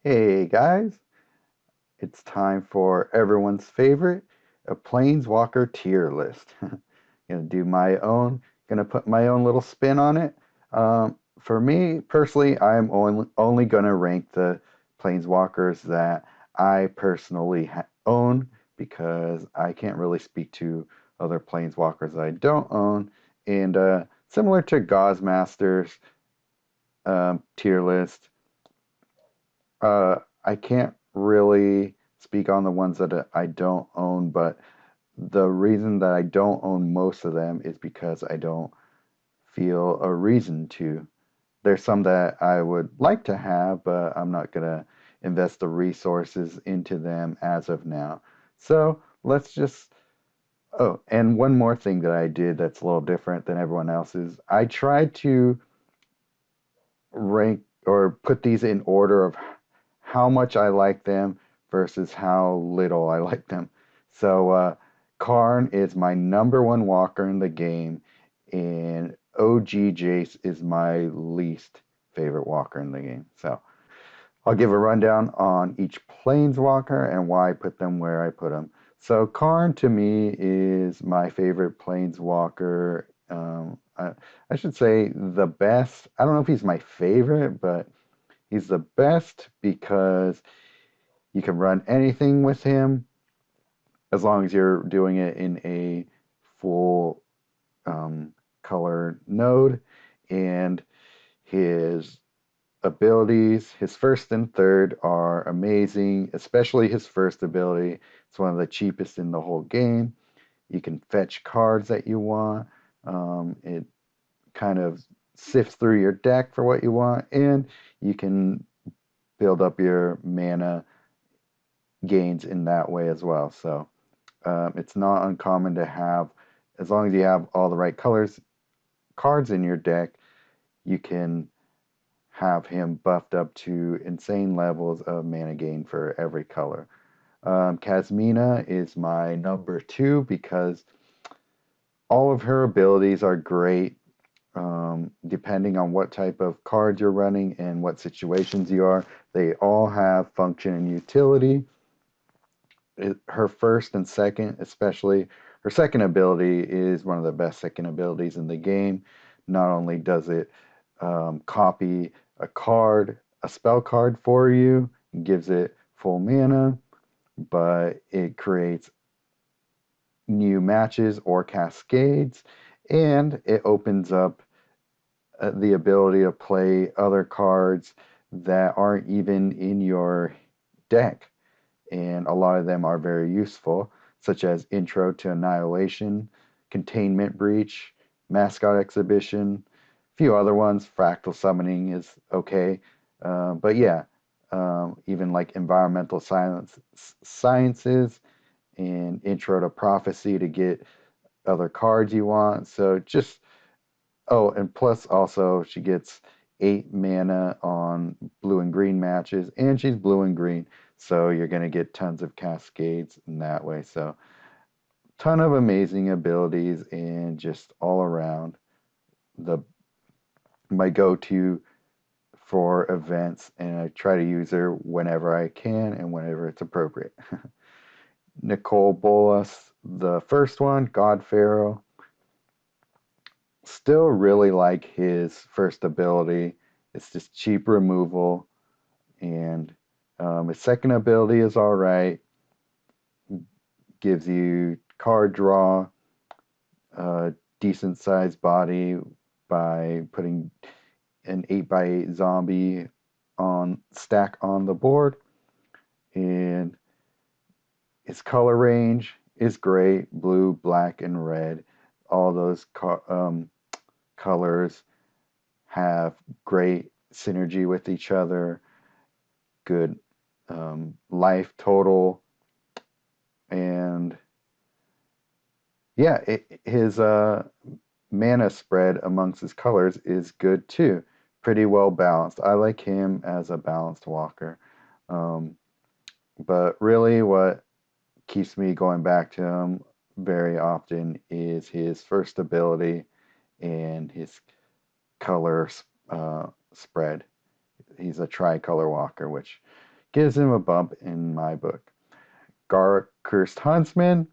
Hey guys, it's time for everyone's favorite, a Planeswalker tier list. Gonna do my own, gonna put my own little spin on it. For me personally, I'm only gonna rank the Planeswalkers that I personally own because I can't really speak to other Planeswalkers that I don't own. And similar to Gaussmaster's tier list, I can't really speak on the ones that I don't own, but the reason that I don't own most of them is because I don't feel a reason to. There's some that I would like to have, but I'm not gonna invest the resources into them as of now. So let's just. Oh, and one more thing that I did that's a little different than everyone else's. I tried to rank or put these in order of how much I like them versus how little I like them. So Karn is my number one walker in the game, and OG Jace is my least favorite walker in the game. So I'll give a rundown on each planeswalker and why I put them where I put them. So Karn to me is my favorite planeswalker. I should say the best. I don't know if he's my favorite, but he's the best because you can run anything with him as long as you're doing it in a full color node. And his abilities, his first and third, are amazing, especially his first ability. It's one of the cheapest in the whole game. You can fetch cards that you want. It kind of sifts through your deck for what you want, and you can build up your mana gains in that way as well. So it's not uncommon to have, as long as you have all the right colors cards in your deck, you can have him buffed up to insane levels of mana gain for every color. Kasmina is my number two because all of her abilities are great. Depending on what type of cards you're running and what situations you are, they all have function and utility. Her first and second, especially her second ability, is one of the best second abilities in the game. Not only does it copy a card, a spell card for you, gives it full mana, but it creates new matches or cascades, and it opens up the ability to play other cards that aren't even in your deck. And a lot of them are very useful, such as Intro to Annihilation, Containment Breach, Mascot Exhibition, a few other ones. Fractal Summoning is okay. But yeah, even like Environmental Sciences and Intro to Prophecy to get other cards you want. So just, oh, and plus also she gets 8 mana on blue and green matches, and she's blue and green, so you're going to get tons of cascades in that way. So, ton of amazing abilities, and just all around the my go-to for events, and I try to use her whenever I can and whenever it's appropriate. Nicol Bolas, the first one, God Pharaoh. Still really like his first ability. It's just cheap removal, and his second ability is all right. Gives you card draw, a decent sized body by putting an 8x8 zombie on stack on the board, and his color range is great: blue, black, and red. All those colors have great synergy with each other, good life total, and yeah, his mana spread amongst his colors is good too. Pretty well balanced. I like him as a balanced walker. Um, but really, what keeps me going back to him very often is his first ability and his color spread. He's a tricolor walker, which gives him a bump in my book. Garruk Cursed Huntsman.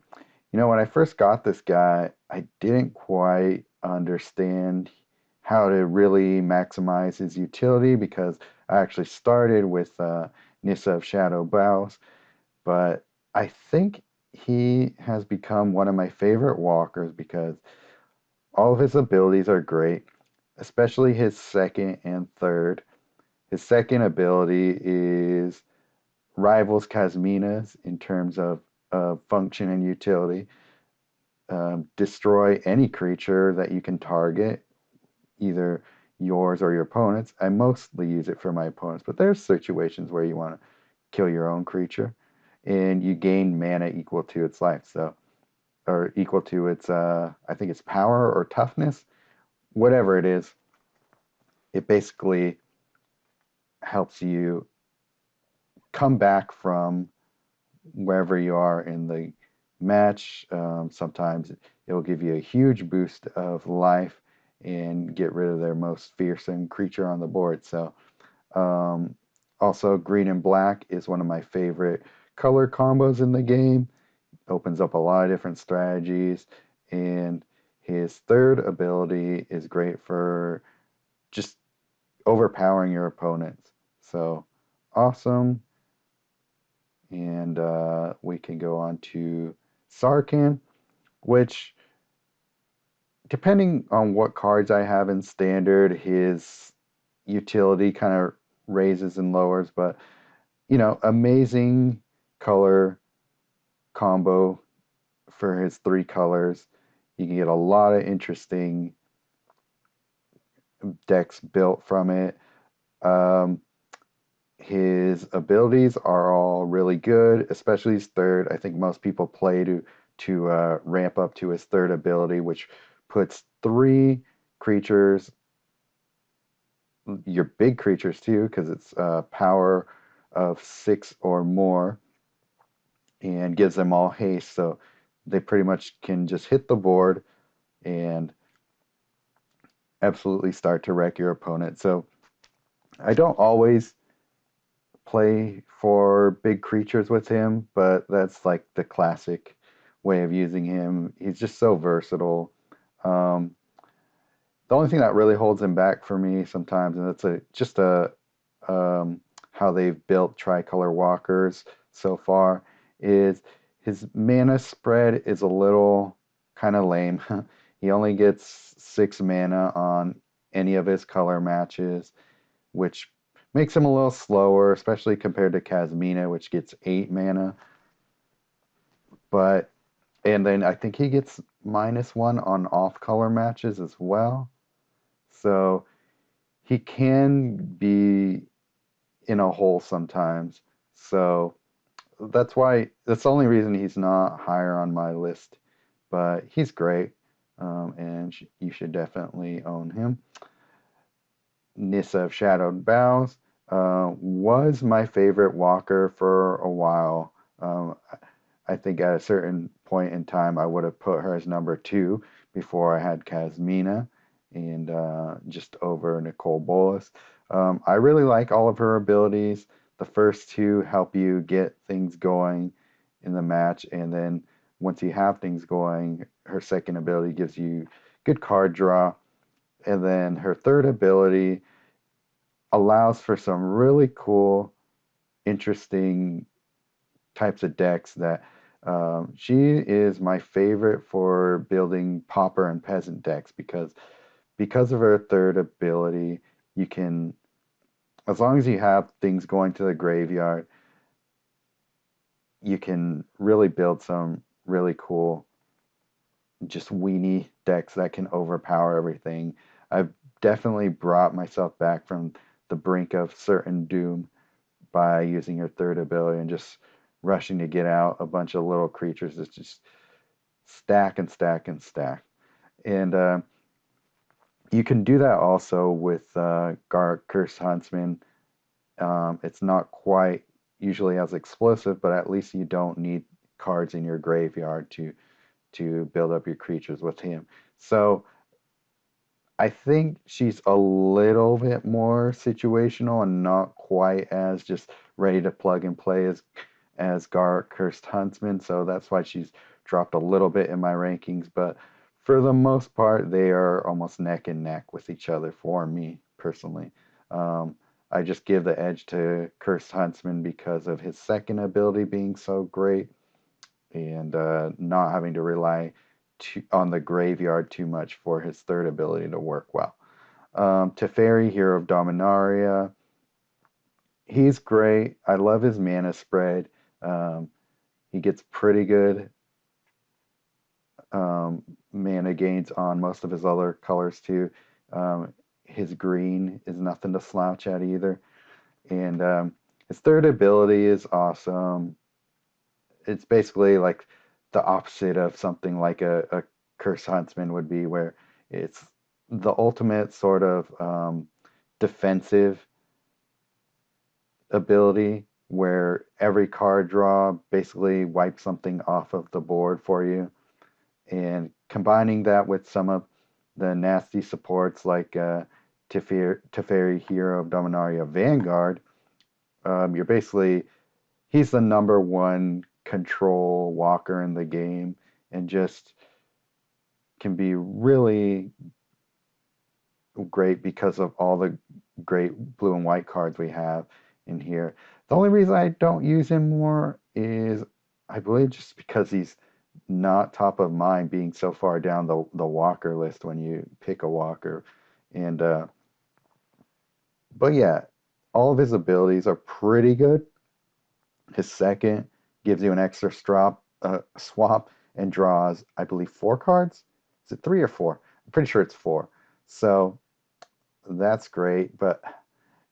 When I first got this guy, I didn't quite understand how to really maximize his utility because I actually started with Nissa of Shadow Boughs, but I think he has become one of my favorite walkers because all of his abilities are great, especially his second and third. His second ability is rivals Kasmina's in terms of function and utility. Destroy any creature that you can target, either yours or your opponent's. I mostly use it for my opponents, but there's situations where you want to kill your own creature, and you gain mana equal to its life, or equal to its, I think it's power or toughness, whatever it is. It basically helps you come back from wherever you are in the match. Sometimes it will give you a huge boost of life and get rid of their most fearsome creature on the board. So, also, green and black is one of my favorite color combos in the game. Opens up a lot of different strategies, and his third ability is great for just overpowering your opponents. So, awesome. And we can go on to Sarkhan, which, depending on what cards I have in standard, his utility kind of raises and lowers. But, amazing color combo for his 3 colors. You can get a lot of interesting decks built from it. His abilities are all really good, especially his third. I think most people play to ramp up to his third ability, which puts 3 creatures, your big creatures too, because it's power of 6 or more, and gives them all haste, so they pretty much can just hit the board and absolutely start to wreck your opponent. So I don't always play for big creatures with him, but that's like the classic way of using him. He's just so versatile. The only thing that really holds him back for me sometimes, and it's just how they've built tricolor walkers so far, is his mana spread is a little kind of lame. He only gets 6 mana on any of his color matches, which makes him a little slower, especially compared to Kasmina, which gets 8 mana. And then I think he gets -1 on off-color matches as well. So he can be in a hole sometimes. So that's the only reason he's not higher on my list. But he's great, and you should definitely own him. Nissa of Shadowed Boughs was my favorite walker for a while. I think at a certain point in time, I would have put her as number 2 before I had Kasmina, and just over Nicol Bolas. I really like all of her abilities. The first 2 help you get things going in the match, and then once you have things going, her second ability gives you good card draw, and then her third ability allows for some really cool, interesting types of decks that she is my favorite for building pauper and peasant decks because of her third ability, you can, as long as you have things going to the graveyard, you can really build some really cool, just weenie decks that can overpower everything. I've definitely brought myself back from the brink of certain doom by using her third ability and just rushing to get out a bunch of little creatures that just stack and stack and stack. And you can do that also with Garruk Cursed Huntsman. It's not quite usually as explosive, but at least you don't need cards in your graveyard to build up your creatures with him. So I think she's a little bit more situational and not quite as just ready to plug and play as Garruk Cursed Huntsman, so that's why she's dropped a little bit in my rankings, but for the most part, they are almost neck and neck with each other for me personally. Um, I just give the edge to Cursed Huntsman because of his second ability being so great and not having to rely on the graveyard too much for his third ability to work well. Teferi, Hero of Dominaria, he's great. I love his mana spread. Um, he gets pretty good mana gains on most of his other colors too. His green is nothing to slouch at either. And his third ability is awesome. It's basically like the opposite of something like a Curse Huntsman would be, where it's the ultimate sort of defensive ability where every card draw basically wipes something off of the board for you. And combining that with some of the nasty supports like Teferi, Hero of Dominaria, Vanguard, you're basically, he's the number one control walker in the game and just can be really great because of all the great blue and white cards we have in here. The only reason I don't use him more is I believe just because he's not top of mind, being so far down the walker list when you pick a walker. And but yeah, all of his abilities are pretty good. His second gives you an extra swap and draws, I believe, 4 cards. Is it 3 or 4? I'm pretty sure it's 4. So that's great, but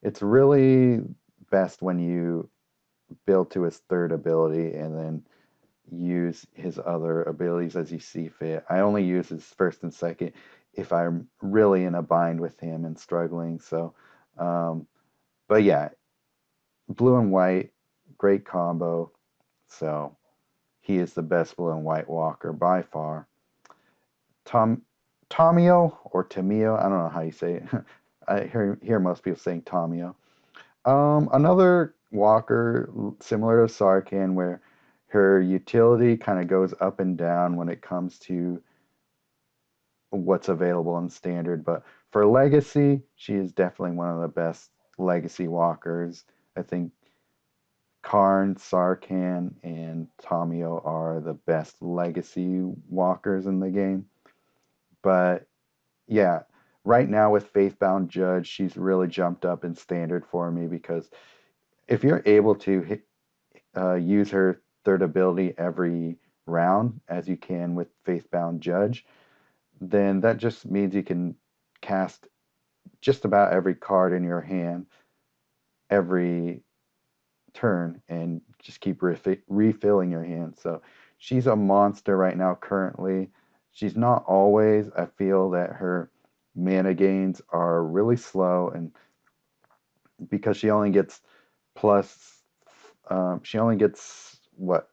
it's really best when you build to his third ability and then use his other abilities as you see fit. I only use his first and second if I'm really in a bind with him and struggling. So, um, but yeah, blue and white, great combo. So he is the best blue and white walker by far. Tom Tamiyo or Tamiyo, I don't know how you say it. I hear most people saying Tamiyo. Another walker similar to Sarkhan, where her utility kind of goes up and down when it comes to what's available in standard. But for legacy, she is definitely one of the best legacy walkers. I think Karn, Sarkhan, and Tamiyo are the best legacy walkers in the game. But yeah, right now with Faithbound Judge, she's really jumped up in standard for me because if you're able to use her third ability every round, as you can with Faithbound Judge, then that just means you can cast just about every card in your hand every turn and just keep refilling your hand. So she's a monster right now currently. She's not always. I feel that her mana gains are really slow, and because she only gets plus she only gets what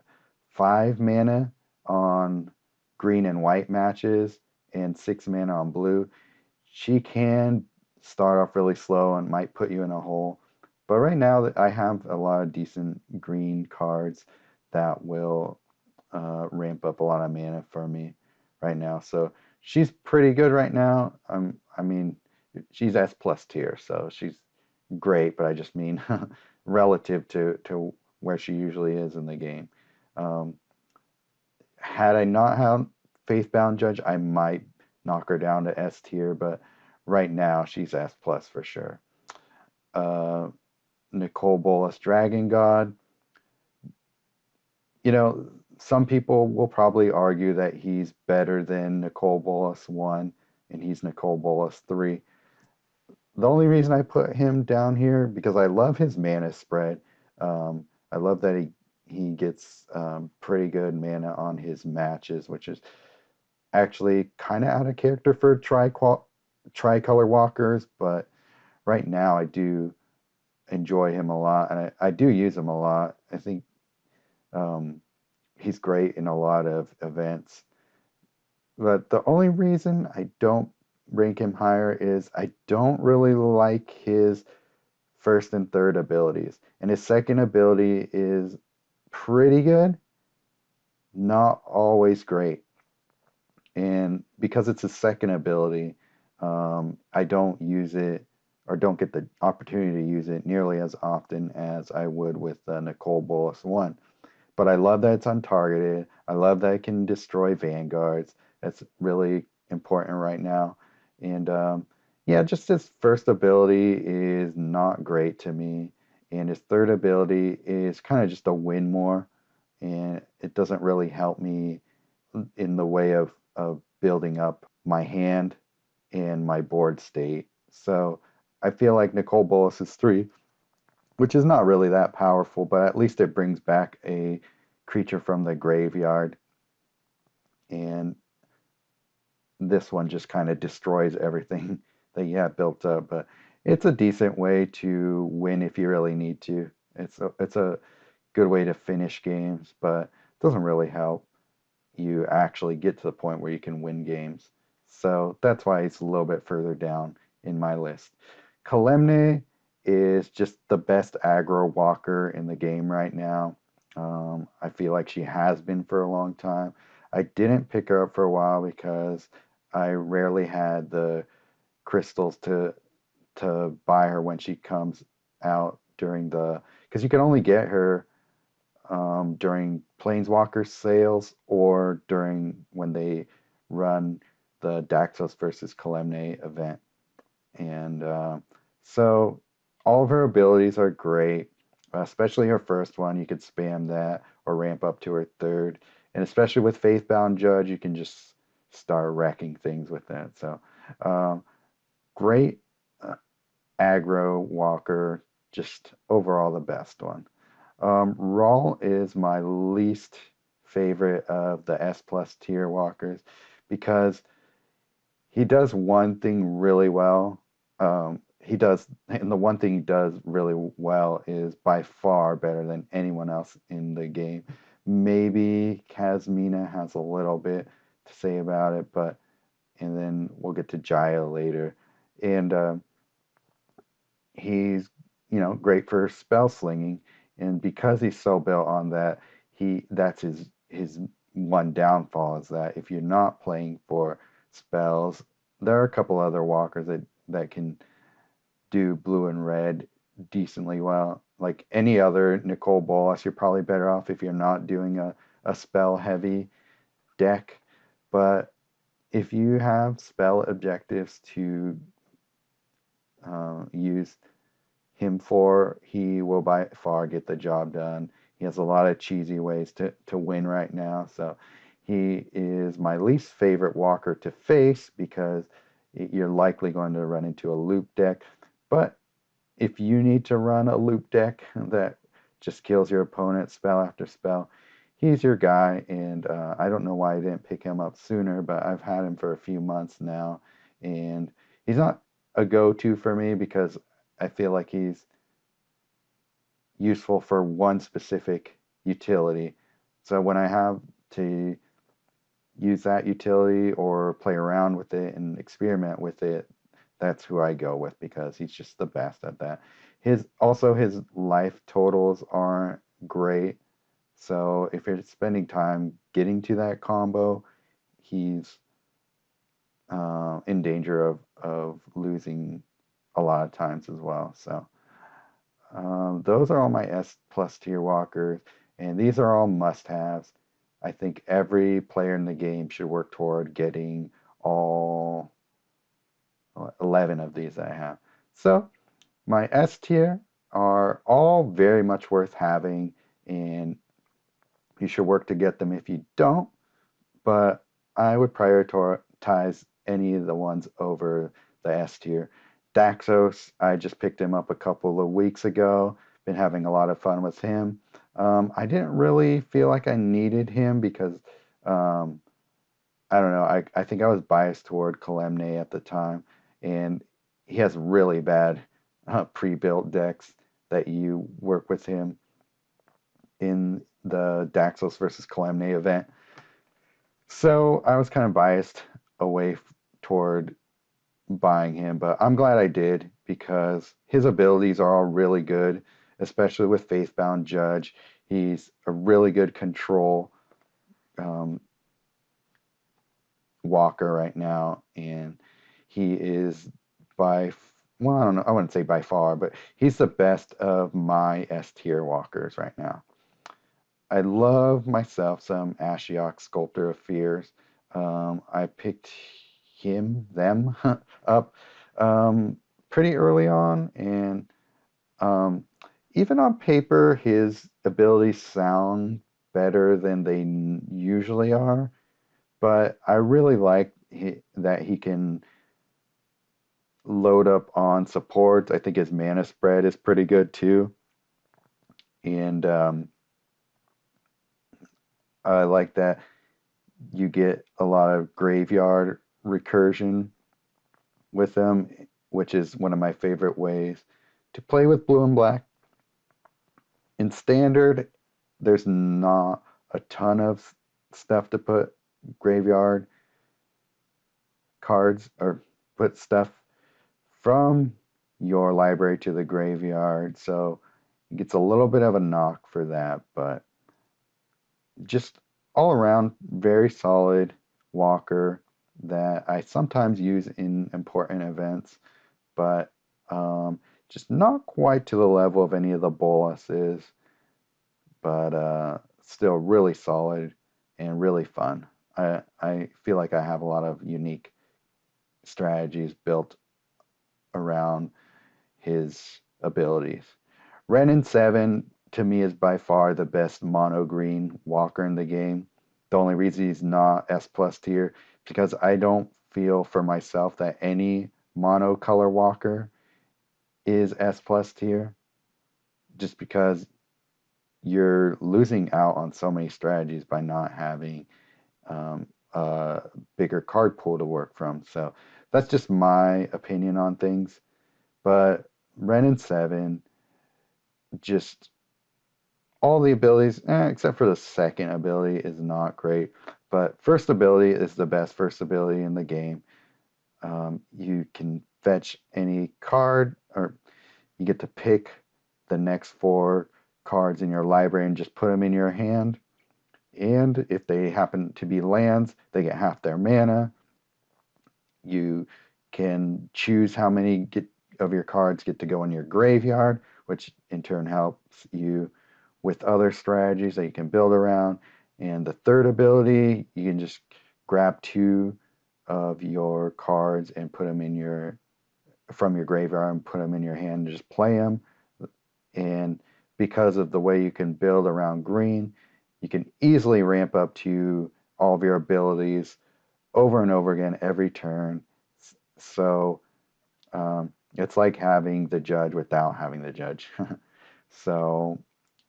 5 mana on green and white matches and 6 mana on blue. She can start off really slow and might put you in a hole. But right now, I have a lot of decent green cards that will ramp up a lot of mana for me right now. So she's pretty good right now. I mean, she's S plus tier, so she's great. But I just mean relative to where she usually is in the game. Um, had I not had Faithbound Judge, I might knock her down to S tier, but right now she's S plus for sure. Uh, Nicol Bolas Dragon God. You know, some people will probably argue that he's better than Nicol Bolas 1 and he's Nicol Bolas 3. The only reason I put him down here because I love his mana spread. I love that he gets pretty good mana on his matches, which is actually kind of out of character for tricolor walkers, but right now I do enjoy him a lot, and I do use him a lot. I think um, he's great in a lot of events. But the only reason I don't rank him higher is I don't really like his first and third abilities. And his second ability is pretty good, not always great. And because it's his second ability, I don't use it or don't get the opportunity to use it nearly as often as I would with the Nicol Bolas 1. But I love that it's untargeted. I love that it can destroy vanguards. That's really important right now. And yeah, just his first ability is not great to me. And his third ability is kind of just a win more. And it doesn't really help me in the way of building up my hand and my board state. So I feel like Nicol Bolas is 3, which is not really that powerful, but at least it brings back a creature from the graveyard. And this one just kind of destroys everything that you have built up. But it's a decent way to win if you really need to. It's a good way to finish games, but it doesn't really help you actually get to the point where you can win games. So that's why it's a little bit further down in my list. Kalemne is just the best aggro walker in the game right now. I feel like she has been for a long time. I didn't pick her up for a while because I rarely had the crystals to buy her when she comes out during the because you can only get her during Planeswalker sales or during when they run the Daxos versus Kalemne event. And so all of her abilities are great, especially her first one. You could spam that or ramp up to her third. And especially with Faithbound Judge, you can just start wrecking things with that. So great uh, aggro walker, just overall the best one. Rawl is my least favorite of the S plus tier walkers because he does one thing really well. And the one thing he does really well is by far better than anyone else in the game. Maybe Kasmina has a little bit to say about it, and then we'll get to Jaya later. And he's great for spell slinging, and because he's so built on that, that's his one downfall is that if you're not playing for spells, there are a couple other walkers that can do blue and red decently well. Like any other Nicol Bolas, you're probably better off if you're not doing a spell heavy deck. But if you have spell objectives to use him for, he will by far get the job done. He has a lot of cheesy ways to win right now. So he is my least favorite walker to face because you're likely going to run into a loop deck. But if you need to run a loop deck that just kills your opponent spell after spell, he's your guy. And I don't know why I didn't pick him up sooner, but I've had him for a few months now. And he's not a go-to for me because I feel like he's useful for one specific utility. So when I have to use that utility or play around with it and experiment with it, that's who I go with because he's just the best at that. His life totals aren't great. So if you're spending time getting to that combo, he's in danger of losing a lot of times as well. So those are all my S plus tier walkers, and these are all must-haves. I think every player in the game should work toward getting all 11 of these that I have. So my S tier are all very much worth having, and you should work to get them if you don't, but I would prioritize any of the ones over the S tier. Daxos, I just picked him up a couple of weeks ago. Been having a lot of fun with him. I didn't really feel like I needed him because I don't know. I think I was biased toward Kalemne at the time, and he has really bad pre-built decks that you work with him in the Daxos versus Kalemne event. So I was kind of biased away toward buying him, but I'm glad I did because his abilities are all really good, especially with Faithbound Judge. He's a really good control um, walker right now, and he is well, I don't know, I wouldn't say by far, but he's the best of my S tier walkers right now. I love myself some Ashiok Sculptor of Fears. I picked them up um, pretty early on, and um, even on paper, his abilities sound better than they usually are. But I really like that he can load up on support. I think his mana spread is pretty good too, and I like that you get a lot of graveyard recursion with them, which is one of my favorite ways to play with blue and black. In standard, there's not a ton of stuff to put graveyard cards or put stuff from your library to the graveyard, so it gets a little bit of a knock for that, but just all around very solid walker that I sometimes use in important events, but just not quite to the level of any of the Boluses, but still really solid and really fun. I feel like I have a lot of unique strategies built around his abilities. Wrenn and Seven to me is by far the best mono green walker in the game. The only reason he's not S plus tier because I don't feel for myself that any mono color walker is S plus tier, just because you're losing out on so many strategies by not having a bigger card pool to work from. So that's just my opinion on things. But Wrenn and Seven, just all the abilities, except for the second ability, is not great. But first ability is the best first ability in the game. You can fetch any card, or you get to pick the next four cards in your library and just put them in your hand. And if they happen to be lands, they get half their mana. You can choose how many of your cards get to go in your graveyard, which in turn helps you with other strategies that you can build around. And the third ability, you can just grab two of your cards and put them in from your graveyard and put them in your hand and just play them. And because of the way you can build around green, you can easily ramp up to all of your abilities over and over again every turn. So it's like having the judge without having the judge. so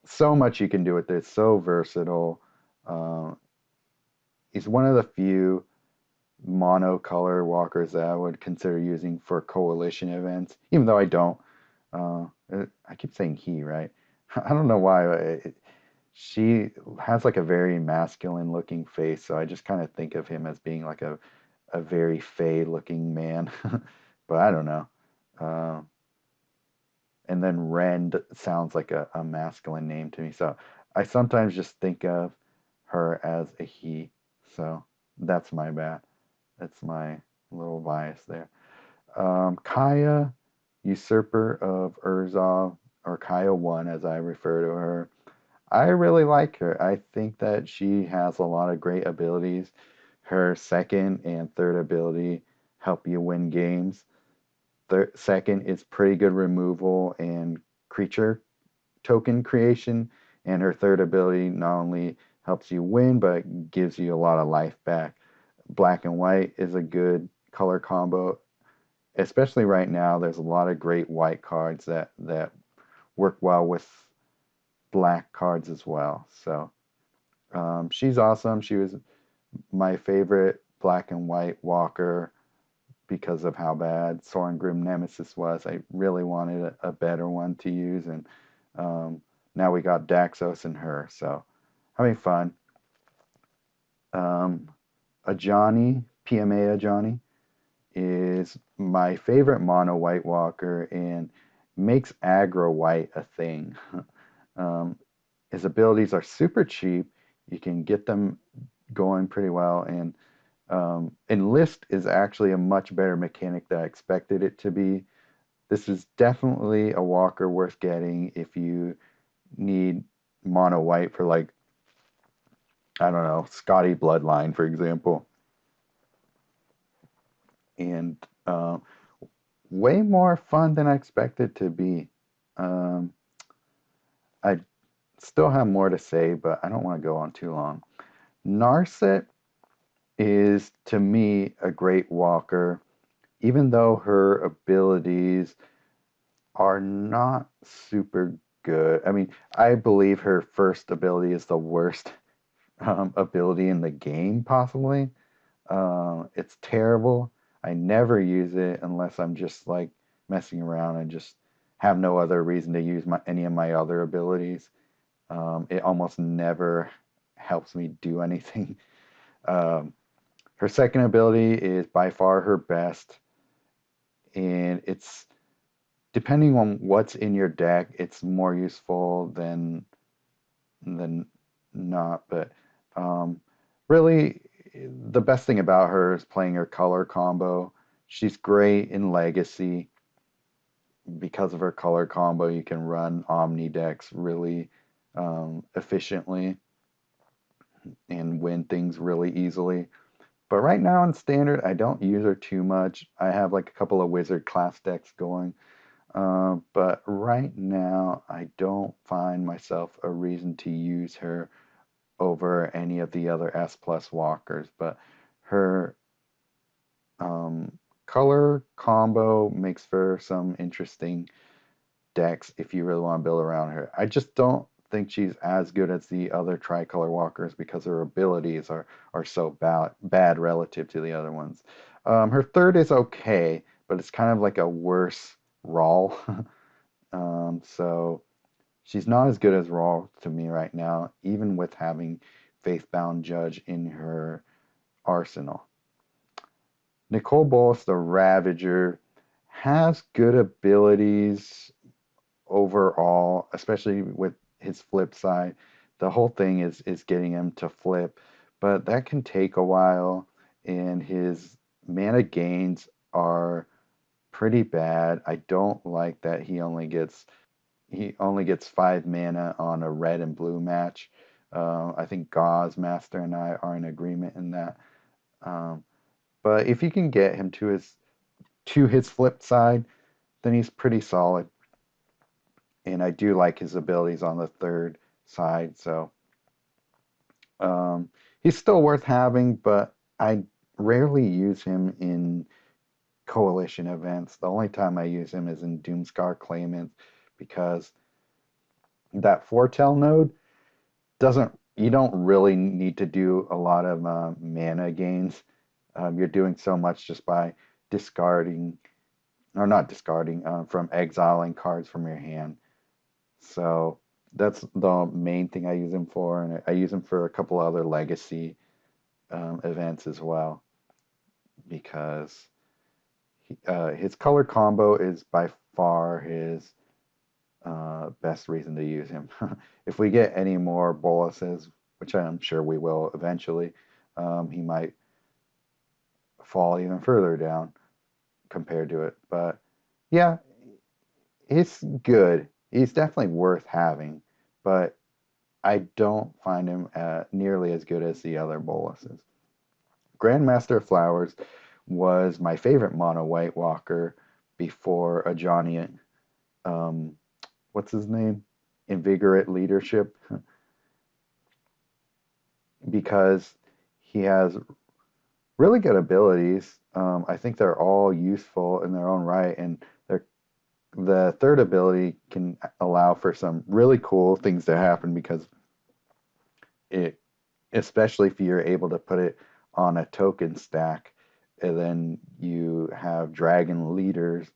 so much you can do with this. So versatile. Uh, he's one of the few monocolor walkers that I would consider using for coalition events, even though I don't. Uh, I keep saying he, right? I don't know why. She has like a very masculine looking face, so I just kind of think of him as being like a very fey looking man. But I don't know. Uh, and then Wrenn sounds like a masculine name to me, so I sometimes just think of her as a he. So that's my bad. That's my little bias there. Kaya, Usurper of Urzov, or Kaya 1 as I refer to her. I really like her. I think that she has a lot of great abilities. Her second and third ability help you win games. Second is pretty good removal and creature token creation. And her third ability not only helps you win, but gives you a lot of life back. Black and white is a good color combo, especially right now. There's a lot of great white cards that work well with black cards as well. So she's awesome. She was my favorite black and white walker because of how bad Soren Grim Nemesis was. I really wanted a better one to use, and now we got Daxos and her. So having fun. A Johnny, PMA a Johnny. is my favorite mono White Walker and makes aggro white a thing. um, his abilities are super cheap. You can get them going pretty well, and Enlist is actually a much better mechanic than I expected it to be. This is definitely a walker worth getting if you need mono white for, like, I don't know, Scotty Bloodline, for example. And way more fun than I expected to be. Um, I still have more to say, but I don't want to go on too long. Narset is, to me, a great walker, even though her abilities are not super good. I mean, I believe her first ability is the worst ability in the game, possibly. It's terrible. I never use it unless I'm just like messing around and just have no other reason to use any of my other abilities. It almost never helps me do anything. Um, Her second ability is by far her best, and it's depending on what's in your deck, it's more useful than not. But um, really, the best thing about her is playing her color combo. She's great in Legacy because of her color combo. You can run Omni decks really efficiently and win things really easily. But right now in Standard, I don't use her too much. I have like a couple of Wizard class decks going. But right now, I don't find myself a reason to use her over any of the other S plus walkers. But her um, color combo makes for some interesting decks if you really want to build around her. I just don't think she's as good as the other tricolor walkers because her abilities are so bad relative to the other ones. Her third is okay, but it's kind of like a worse Rawl. So she's not as good as Raw to me right now, even with having Faithbound Judge in her arsenal. Nicol Bolas, the Ravager, has good abilities overall, especially with his flip side. The whole thing is getting him to flip, but that can take a while, and his mana gains are pretty bad. I don't like that he only gets 5 mana on a red and blue match. I think Gauze Master and I are in agreement in that. Um, but if you can get him to his flip side, then he's pretty solid. And I do like his abilities on the third side. So um, he's still worth having, but I rarely use him in coalition events. The only time I use him is in Doomscar Claimants because that foretell node doesn't you don't really need to do a lot of mana gains. You're doing so much just by discarding, or not discarding, from exiling cards from your hand. So that's the main thing I use him for, and I use him for a couple other legacy events as well because his color combo is by far his best reason to use him. If we get any more Boluses, which I'm sure we will eventually, he might fall even further down compared to it. But yeah, it's good. He's definitely worth having, but I don't find him nearly as good as the other Boluses. Grandmaster of Flowers was my favorite mono white walker before a Johnny. Um, what's his name? Invigorate leadership, because he has really good abilities. I think they're all useful in their own right, and the third ability can allow for some really cool things to happen because it, especially if you're able to put it on a token stack, and then you have dragon leaders.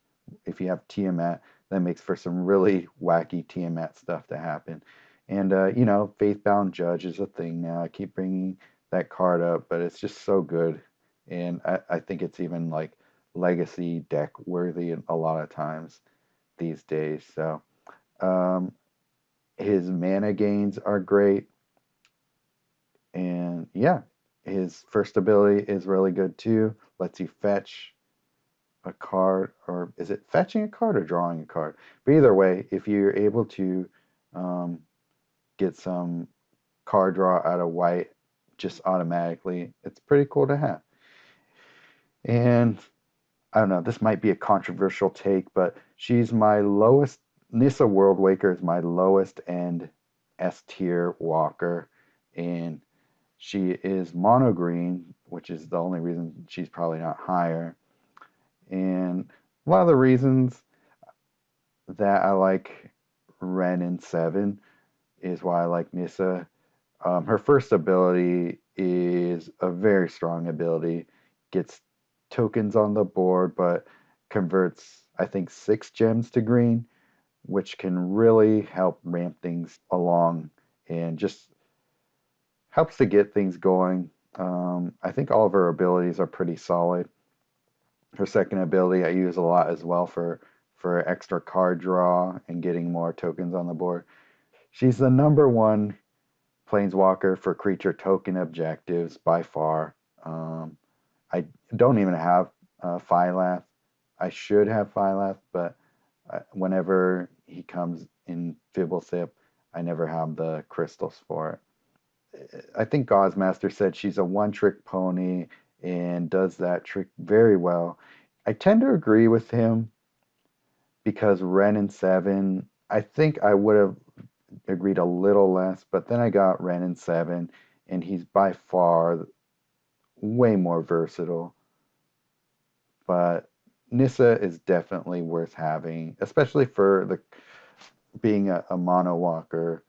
If you have Tiamat, that makes for some really wacky Tiamat stuff to happen. And Faithbound Judge is a thing now. I keep bringing that card up, but it's just so good, and I think it's even like legacy deck worthy a lot of times these days. So um, his mana gains are great. And yeah, his first ability is really good too. Lets you fetch a card, or is it fetching a card or drawing a card? But either way, if you're able to um, get some card draw out of white just automatically, it's pretty cool to have. And I don't know, this might be a controversial take, but she's my lowest. Nissa Worldwaker is my lowest end S tier walker, and she is mono green, which is the only reason she's probably not higher. And one of the reasons that I like Wrenn and Seven is why I like Nissa. Her first ability is a very strong ability. Gets tokens on the board, but converts, I think, 6 gems to green, which can really help ramp things along and just helps to get things going. I think all of her abilities are pretty solid. Her second ability I use a lot as well for extra card draw and getting more tokens on the board. She's the number one planeswalker for creature token objectives by far. I don't even have Phylath. I should have Phylath, but whenever he comes in Fibblethip, I never have the crystals for it. I think Gaussmaster said she's a one-trick pony and does that trick very well. I tend to agree with him because Wrenn and Seven, I think I would have agreed a little less, but then I got Wrenn and Seven, and he's by far way more versatile. But Nissa is definitely worth having, especially for the being a mono walker.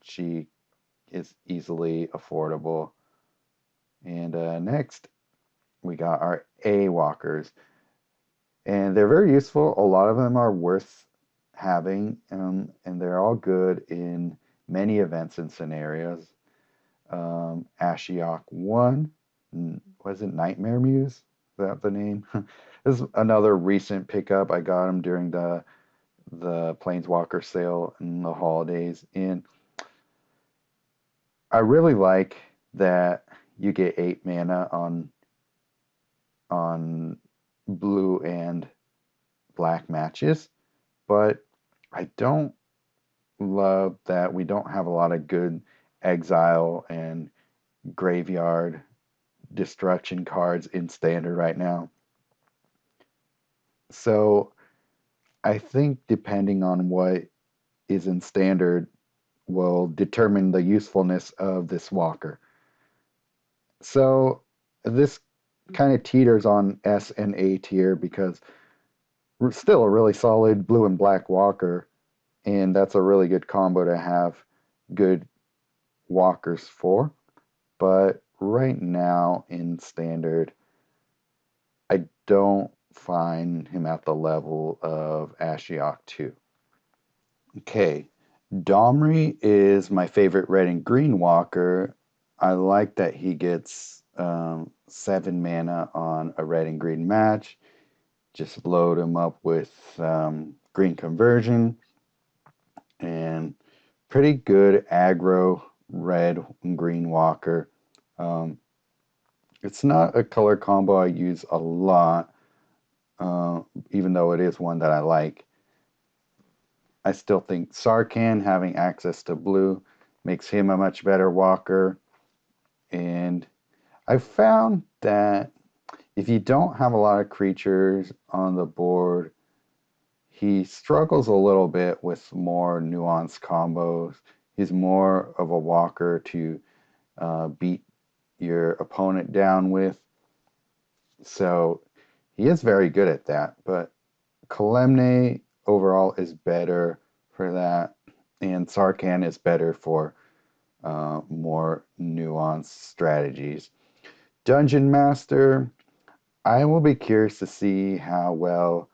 She is easily affordable. And next, we got our A walkers. And they're very useful. A lot of them are worth having, and they're all good in many events and scenarios. Ashiok 1, was it Nightmare Muse? Is that the name? This is another recent pickup. I got him during the Planeswalker sale in the holidays. And I really like that you get 8 mana on blue and black matches, but I don't love that we don't have a lot of good exile and graveyard destruction cards in standard right now. So I think depending on what is in standard will determine the usefulness of this walker. So this kind of teeters on S and A tier because we're still a really solid blue and black walker, and that's a really good combo to have good walkers for. But right now in standard, I don't find him at the level of Ashiok 2. Okay, Domri is my favorite red and green walker. I like that he gets 7 mana on a red and green match. Just load him up with green conversion and pretty good aggro red and green walker. It's not a color combo I use a lot, even though it is one that I like. I still think Sarkhan having access to blue makes him a much better walker. And I've found that if you don't have a lot of creatures on the board, he struggles a little bit with more nuanced combos. He's more of a walker to beat your opponent down with. So he is very good at that. But Kalemne overall is better for that. And Sarkhan is better for more nuanced strategies. Dungeon Master, I will be curious to see how well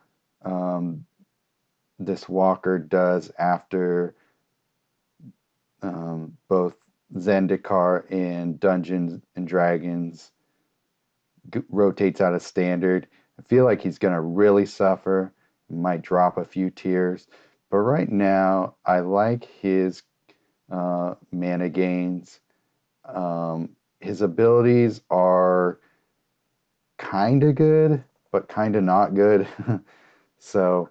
this walker does after both Zendikar and Dungeons and Dragons rotates out of standard. I feel like he's going to really suffer. He might drop a few tiers. But right now, I like his mana gains. His abilities are kind of good, but kind of not good. So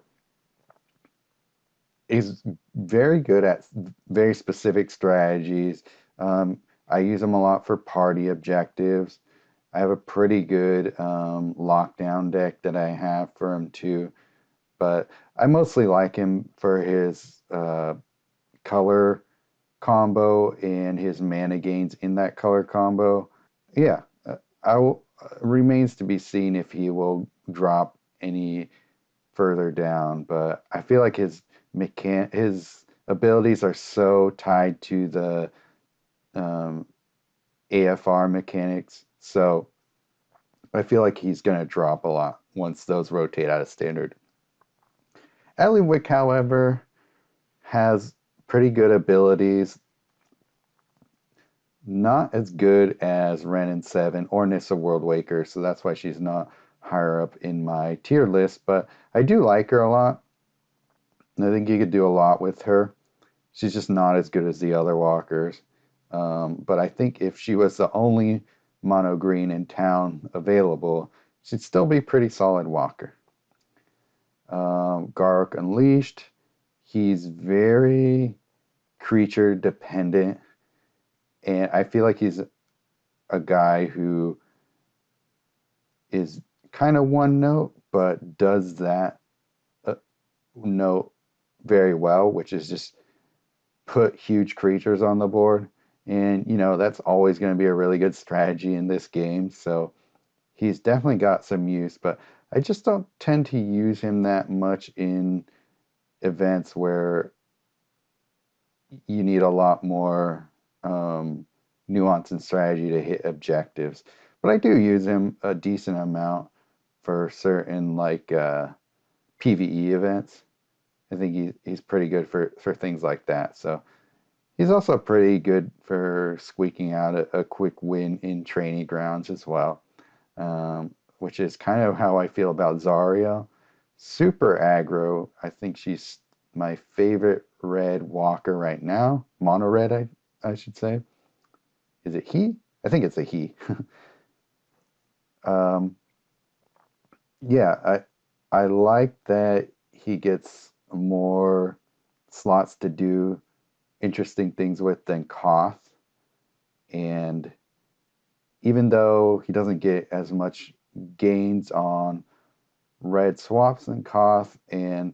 he's very good at very specific strategies. I use him a lot for party objectives. I have a pretty good lockdown deck that I have for him too, but I mostly like him for his color combo and his mana gains in that color combo. Yeah, I will, remains to be seen if he will drop any further down, but I feel like his abilities are so tied to the um, AFR mechanics, so I feel like he's going to drop a lot once those rotate out of standard. Ellywick, however, has pretty good abilities. Not as good as Wrenn and Seven or Nissa Worldwaker, so that's why she's not higher up in my tier list, but I do like her a lot. I think you could do a lot with her. She's just not as good as the other walkers. But I think if she was the only mono green in town available, she'd still be pretty solid walker. Garruk Unleashed, he's very creature dependent, and I feel like he's a guy who is kind of one note, but does that note very well, which is just put huge creatures on the board. And, that's always going to be a really good strategy in this game. So he's definitely got some use, but I just don't tend to use him that much in events where you need a lot more nuance and strategy to hit objectives. But I do use him a decent amount for certain PvE events. I think he's pretty good for things like that. So he's also pretty good for squeaking out a quick win in training grounds as well, which is kind of how I feel about Zariel. Super aggro. I think she's my favorite red walker right now. Mono red, I should say. Is it he? I think it's a he. um, yeah, I like that he gets more slots to do interesting things with than Koth. And even though he doesn't get as much gains on red swaps than Koth, and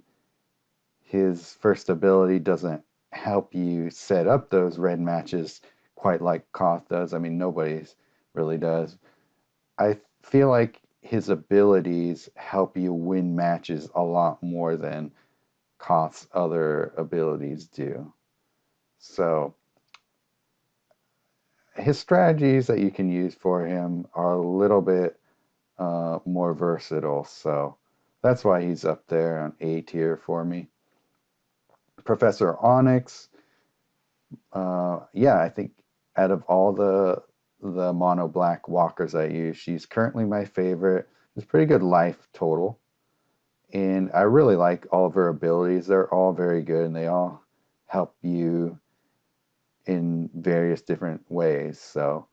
his first ability doesn't help you set up those red matches quite like Koth does. I mean, nobody's really does. I feel like his abilities help you win matches a lot more than Koth's other abilities do. So his strategies that you can use for him are a little bit more versatile. So that's why he's up there on A tier for me. Professor Onyx, yeah, I think out of all the mono black walkers I use, she's currently my favorite. It's pretty good life total, and I really like all of her abilities. They're all very good, and they all help you in various different ways. So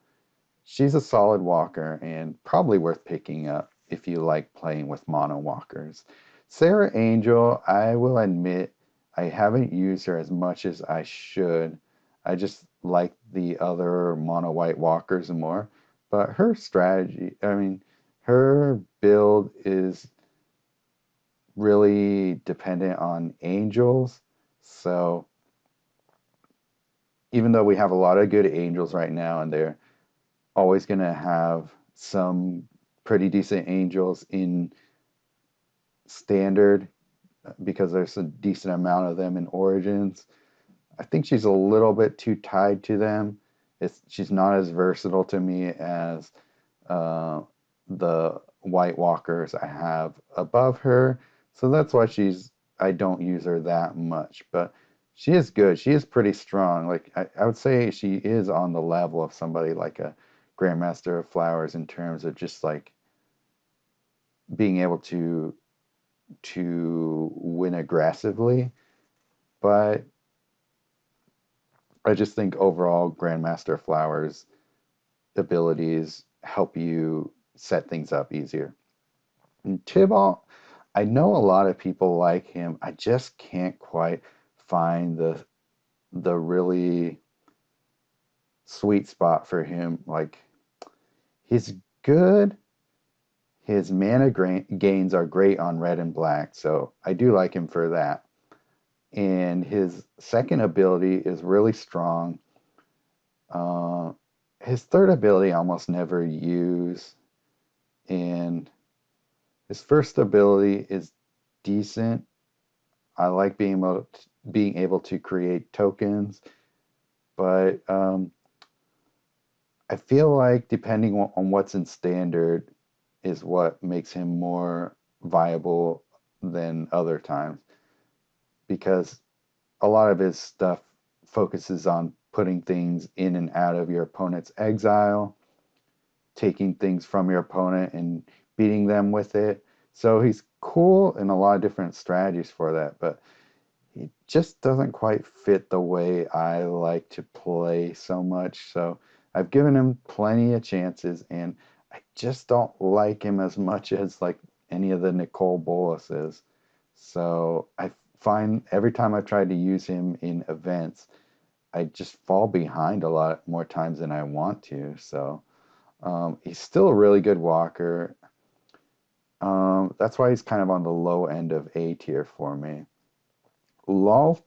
she's a solid walker and probably worth picking up if you like playing with mono walkers. Serra Angel, I will admit, I haven't used her as much as I should. I just like the other mono white walkers more. But her strategy, I mean, her build is really dependent on angels. So even though we have a lot of good angels right now and they're always going to have some pretty decent angels in standard because there's a decent amount of them in origins. I think she's a little bit too tied to them. She's not as versatile to me as the White Walkers I have above her. So that's why I don't use her that much. But she is good. She is pretty strong. Like I would say she is on the level of somebody like a Grandmaster of Flowers in terms of just like being able to win aggressively, but I just think overall Grandmaster Flowers' abilities help you set things up easier. And Tibalt, I know a lot of people like him. I just can't quite find the really sweet spot for him. Like, he's good. His mana gains are great on red and black, so I do like him for that. And his second ability is really strong. Uh, his third ability I almost never use, and his first ability is decent. I like being able to create tokens, but I feel like depending on what's in standard is what makes him more viable than other times, because a lot of his stuff focuses on putting things in and out of your opponent's exile, taking things from your opponent and beating them with it. So he's cool in a lot of different strategies for that, but he just doesn't quite fit the way I like to play so much. So I've given him plenty of chances, and I just don't like him as much as like any of the Nicol Bolases. So I find every time I've tried to use him in events, I just fall behind a lot more times than I want to. So he's still a really good walker. That's why he's kind of on the low end of A tier for me. Lolth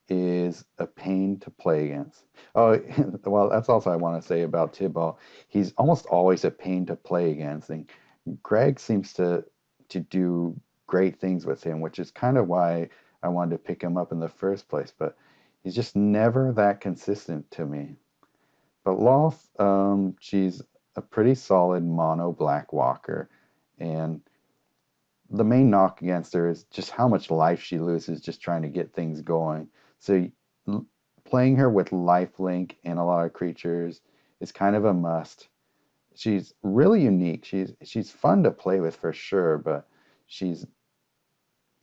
is a pain to play against. Oh, well, that's also I want to say about Tibalt. He's almost always a pain to play against, and Greg seems to do great things with him, which is kind of why I wanted to pick him up in the first place. But he's just never that consistent to me. But Loth, she's a pretty solid mono black walker, and the main knock against her is just how much life she loses just trying to get things going. So playing her with lifelink and a lot of creatures is kind of a must. She's really unique. She's fun to play with for sure, but she's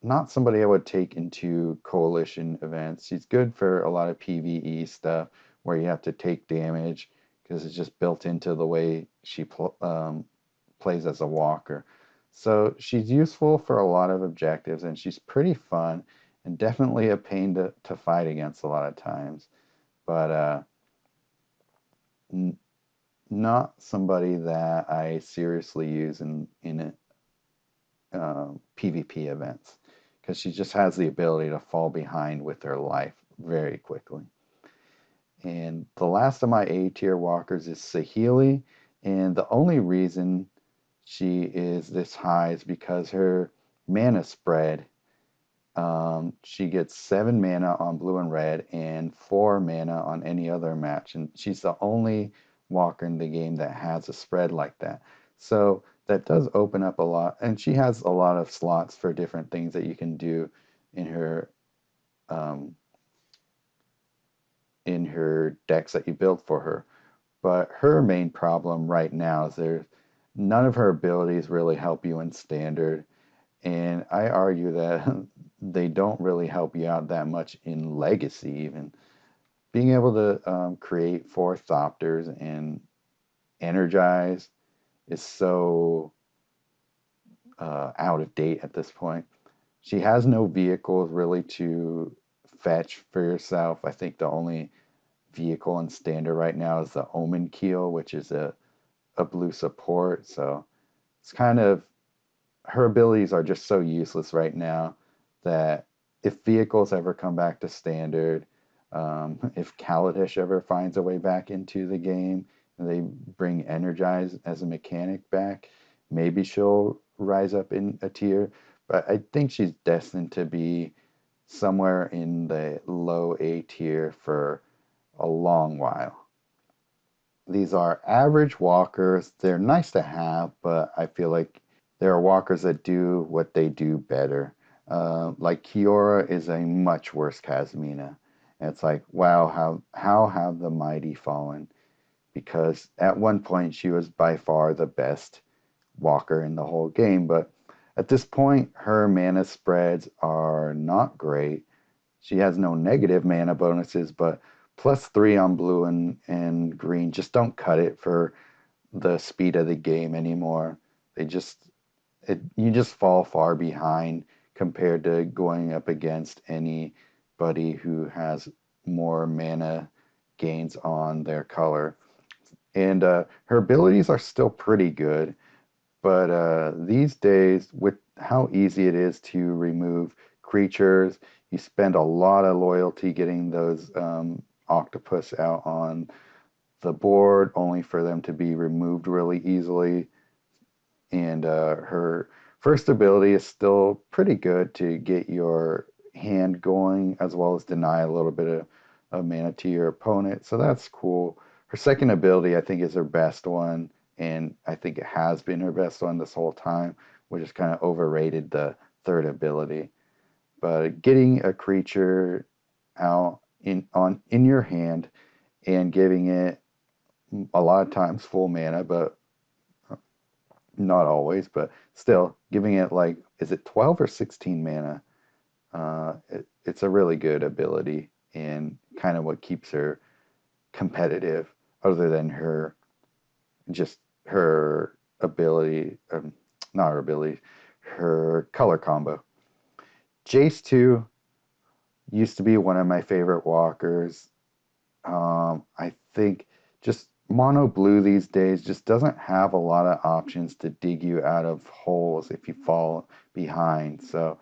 not somebody I would take into coalition events. She's good for a lot of PvE stuff where you have to take damage because it's just built into the way she plays as a walker. So she's useful for a lot of objectives, and she's pretty fun and definitely a pain to fight against a lot of times. But not somebody that I seriously use in PvP events, because she just has the ability to fall behind with her life very quickly. And the last of my A tier walkers is Saheeli, and the only reason she is this high is because her mana spread. She gets 7 mana on blue and red and 4 mana on any other match, and she's the only walker in the game that has a spread like that. So that does open up a lot, and she has a lot of slots for different things that you can do in her um, decks that you build for her. But her main problem right now is there's none of her abilities really help you in standard, and I argue that they don't really help you out that much in legacy even. Being able to create 4 Thopters and energize is so out of date at this point. She has no vehicles really to fetch for yourself. I think the only vehicle in standard right now is the Omen Keel, which is a blue support. So it's kind of, her abilities are just so useless right now that if vehicles ever come back to standard, if Kaladesh ever finds a way back into the game and they bring Energize as a mechanic back, maybe she'll rise up in a tier. But I think she's destined to be somewhere in the low A tier for a long while. These are average walkers. They're nice to have, but I feel like there are walkers that do what they do better. Like Kiora is a much worse Kasmina. And it's like, wow, how have the mighty fallen? Because at one point she was by far the best walker in the whole game. But at this point, her mana spreads are not great. She has no negative mana bonuses, but +3 on blue and green just don't cut it for the speed of the game anymore. They just you just fall far behind compared to going up against anybody who has more mana gains on their color. And her abilities are still pretty good, but these days, with how easy it is to remove creatures, you spend a lot of loyalty getting those octopus out on the board, only for them to be removed really easily. And her first ability is still pretty good to get your hand going, as well as deny a little bit of mana to your opponent. So that's cool. Her second ability, I think, is her best one, and I think it has been her best one this whole time, which is kind of overrated the third ability. But getting a creature out in your hand and giving it a lot of times full mana, but not always, but still giving it, like, is it 12 or 16 mana? It's a really good ability and kind of what keeps her competitive, other than her ability, not her ability, her color combo. Jace 2 used to be one of my favorite walkers. I think just mono blue these days just doesn't have a lot of options to dig you out of holes if you fall behind. So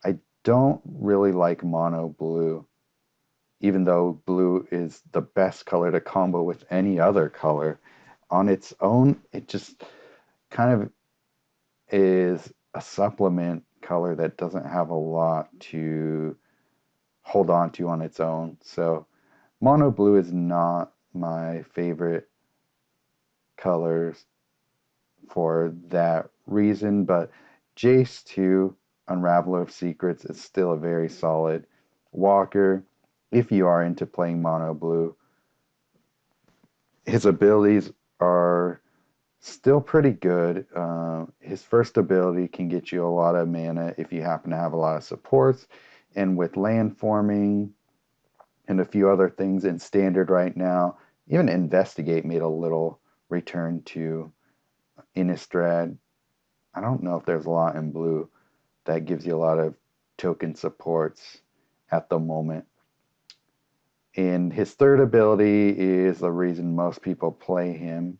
I don't really like mono blue, even though blue is the best color to combo with any other color. On its own, it just kind of is a supplement color that doesn't have a lot to hold on to on its own. So mono blue is not my favorite colors for that reason, but Jace 2, Unraveler of Secrets, is still a very solid walker if you are into playing mono blue. His abilities are still pretty good. His first ability can get you a lot of mana if you happen to have a lot of supports, and with land forming and a few other things in standard right now, even Investigate made a little return to Innistrad. I don't know if there's a lot in blue that gives you a lot of token supports at the moment. And his third ability is the reason most people play him,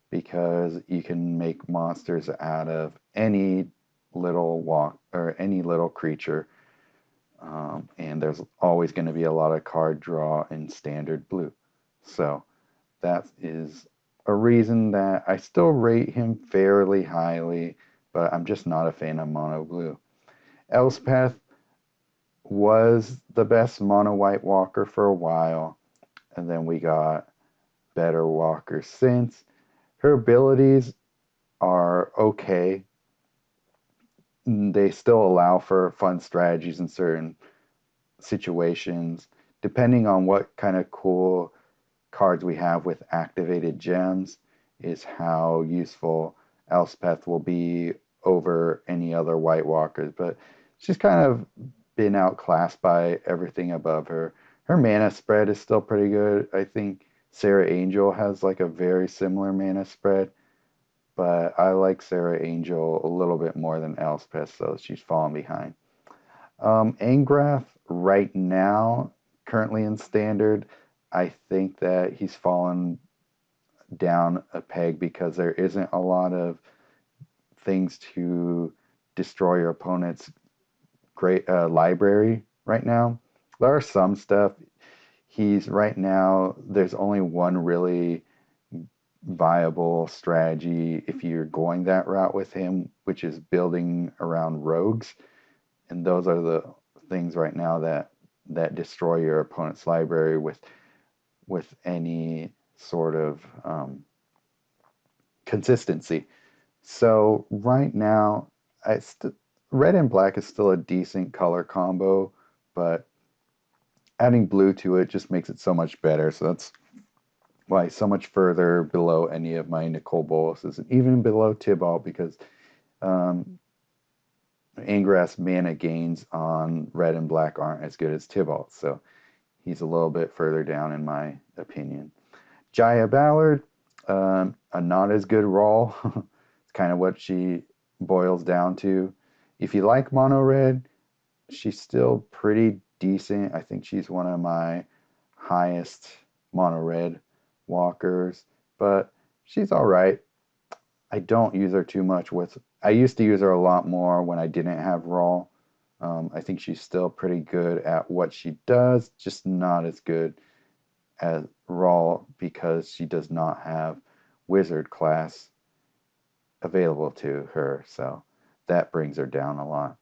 because you can make monsters out of any little walk or any little creature. And there's always going to be a lot of card draw in standard blue. So that is a reason that I still rate him fairly highly, but I'm just not a fan of mono blue. Elspeth was the best mono white walker for a while, and then we got better walkers since. Her abilities are okay. They still allow for fun strategies in certain situations, depending on what kind of cool cards we have with activated gems, is how useful Elspeth will be over any other White Walkers. But she's kind of been outclassed by everything above her. Her mana spread is still pretty good. I think Serra Angel has like a very similar mana spread, but I like Serra Angel a little bit more than Elspeth, so she's falling behind. Angrath right now, currently in standard, I think that he's fallen down a peg because there isn't a lot of things to destroy your opponent's great library right now. There are some stuff. He's right now, there's only one really viable strategy if you're going that route with him, which is building around rogues. And those are the things right now that destroy your opponent's library with any sort of consistency. So right now, red and black is still a decent color combo, but adding blue to it just makes it so much better. So that's why so much further below any of my Nicol Boluses, and even below Tybalt, because Ingress mana gains on red and black aren't as good as Tybalt, so he's a little bit further down in my opinion. Jaya Ballard, a not as good role. It's kind of what she boils down to. If you like mono red, she's still pretty decent. I think she's one of my highest mono red walkers, but she's all right. I don't use her too much with. I used to use her a lot more when I didn't have Raw. I think she's still pretty good at what she does, just not as good as Raw because she does not have Wizard class available to her, so that brings her down a lot.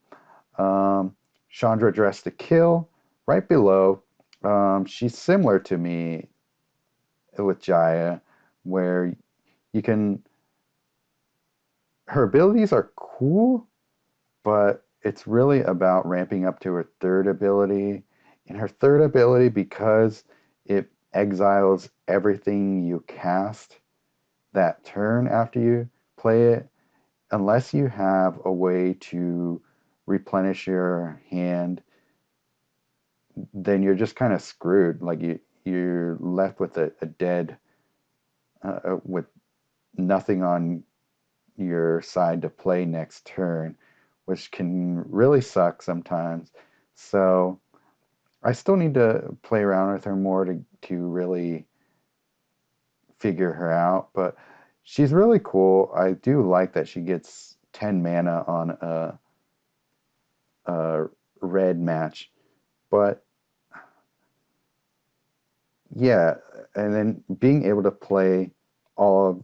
Chandra Dressed to Kill, right below. She's similar to me with Jaya, where you can. Her abilities are cool, but it's really about ramping up to her third ability. And her third ability, because it exiles everything you cast that turn after you play it, unless you have a way to replenish your hand, then you're just kind of screwed. Like you're left with a dead, with nothing on your side to play next turn, which can really suck sometimes. So I still need to play around with her more to really figure her out, but she's really cool. I do like that she gets 10 mana on a red match, but yeah, and then being able to play all of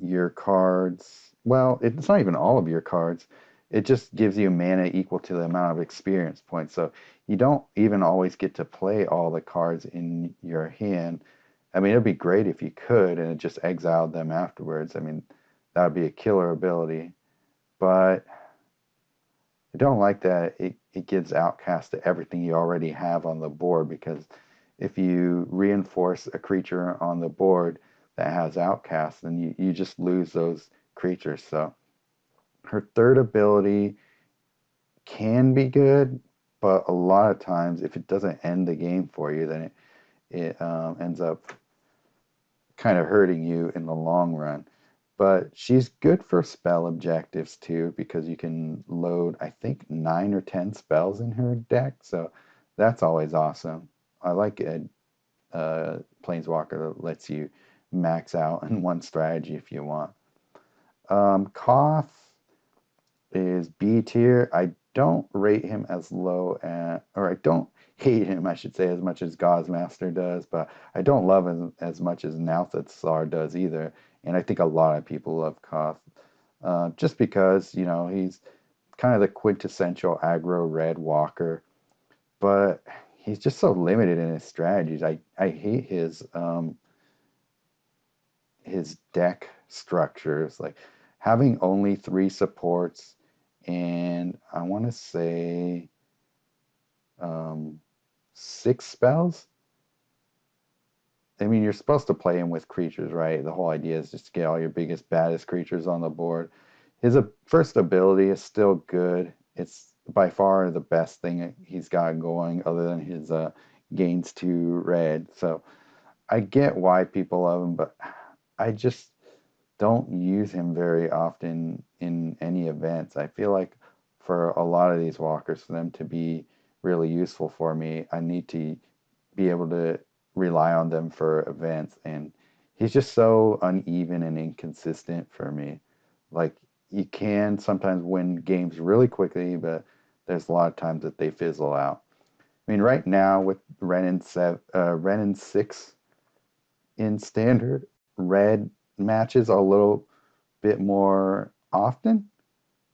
your cards, well, it's not even all of your cards. It just gives you mana equal to the amount of experience points. So you don't even always get to play all the cards in your hand. I mean, it'd be great if you could and it just exiled them afterwards. I mean, that would be a killer ability. But I don't like that it gives outcast to everything you already have on the board, because if you reinforce a creature on the board that has outcast, then you just lose those creatures. So her third ability can be good, but a lot of times if it doesn't end the game for you, then it ends up kind of hurting you in the long run. But she's good for spell objectives too, because you can load, I think, 9 or 10 spells in her deck. So that's always awesome. I like a Planeswalker that lets you max out in one strategy if you want. Koth is B tier. I don't rate him as low or I don't hate him, I should say, as much as Gaussmaster does, but I don't love him as much as Nalthetsar does either. And I think a lot of people love Koth, just because, he's kind of the quintessential aggro red walker, but he's just so limited in his strategies. I hate his deck structures, like having only 3 supports and I want to say 6 spells. I mean, you're supposed to play him with creatures, right? The whole idea is just to get all your biggest, baddest creatures on the board. His first ability is still good. It's by far the best thing he's got going, other than his gains to red. So I get why people love him, but I just don't use him very often in any events. I feel like for a lot of these walkers, for them to be really useful for me, I need to be able to rely on them for events. And he's just so uneven and inconsistent for me. Like, you can sometimes win games really quickly, but there's a lot of times that they fizzle out. I mean, right now with Wrenn and 6 in standard, red matches a little bit more often,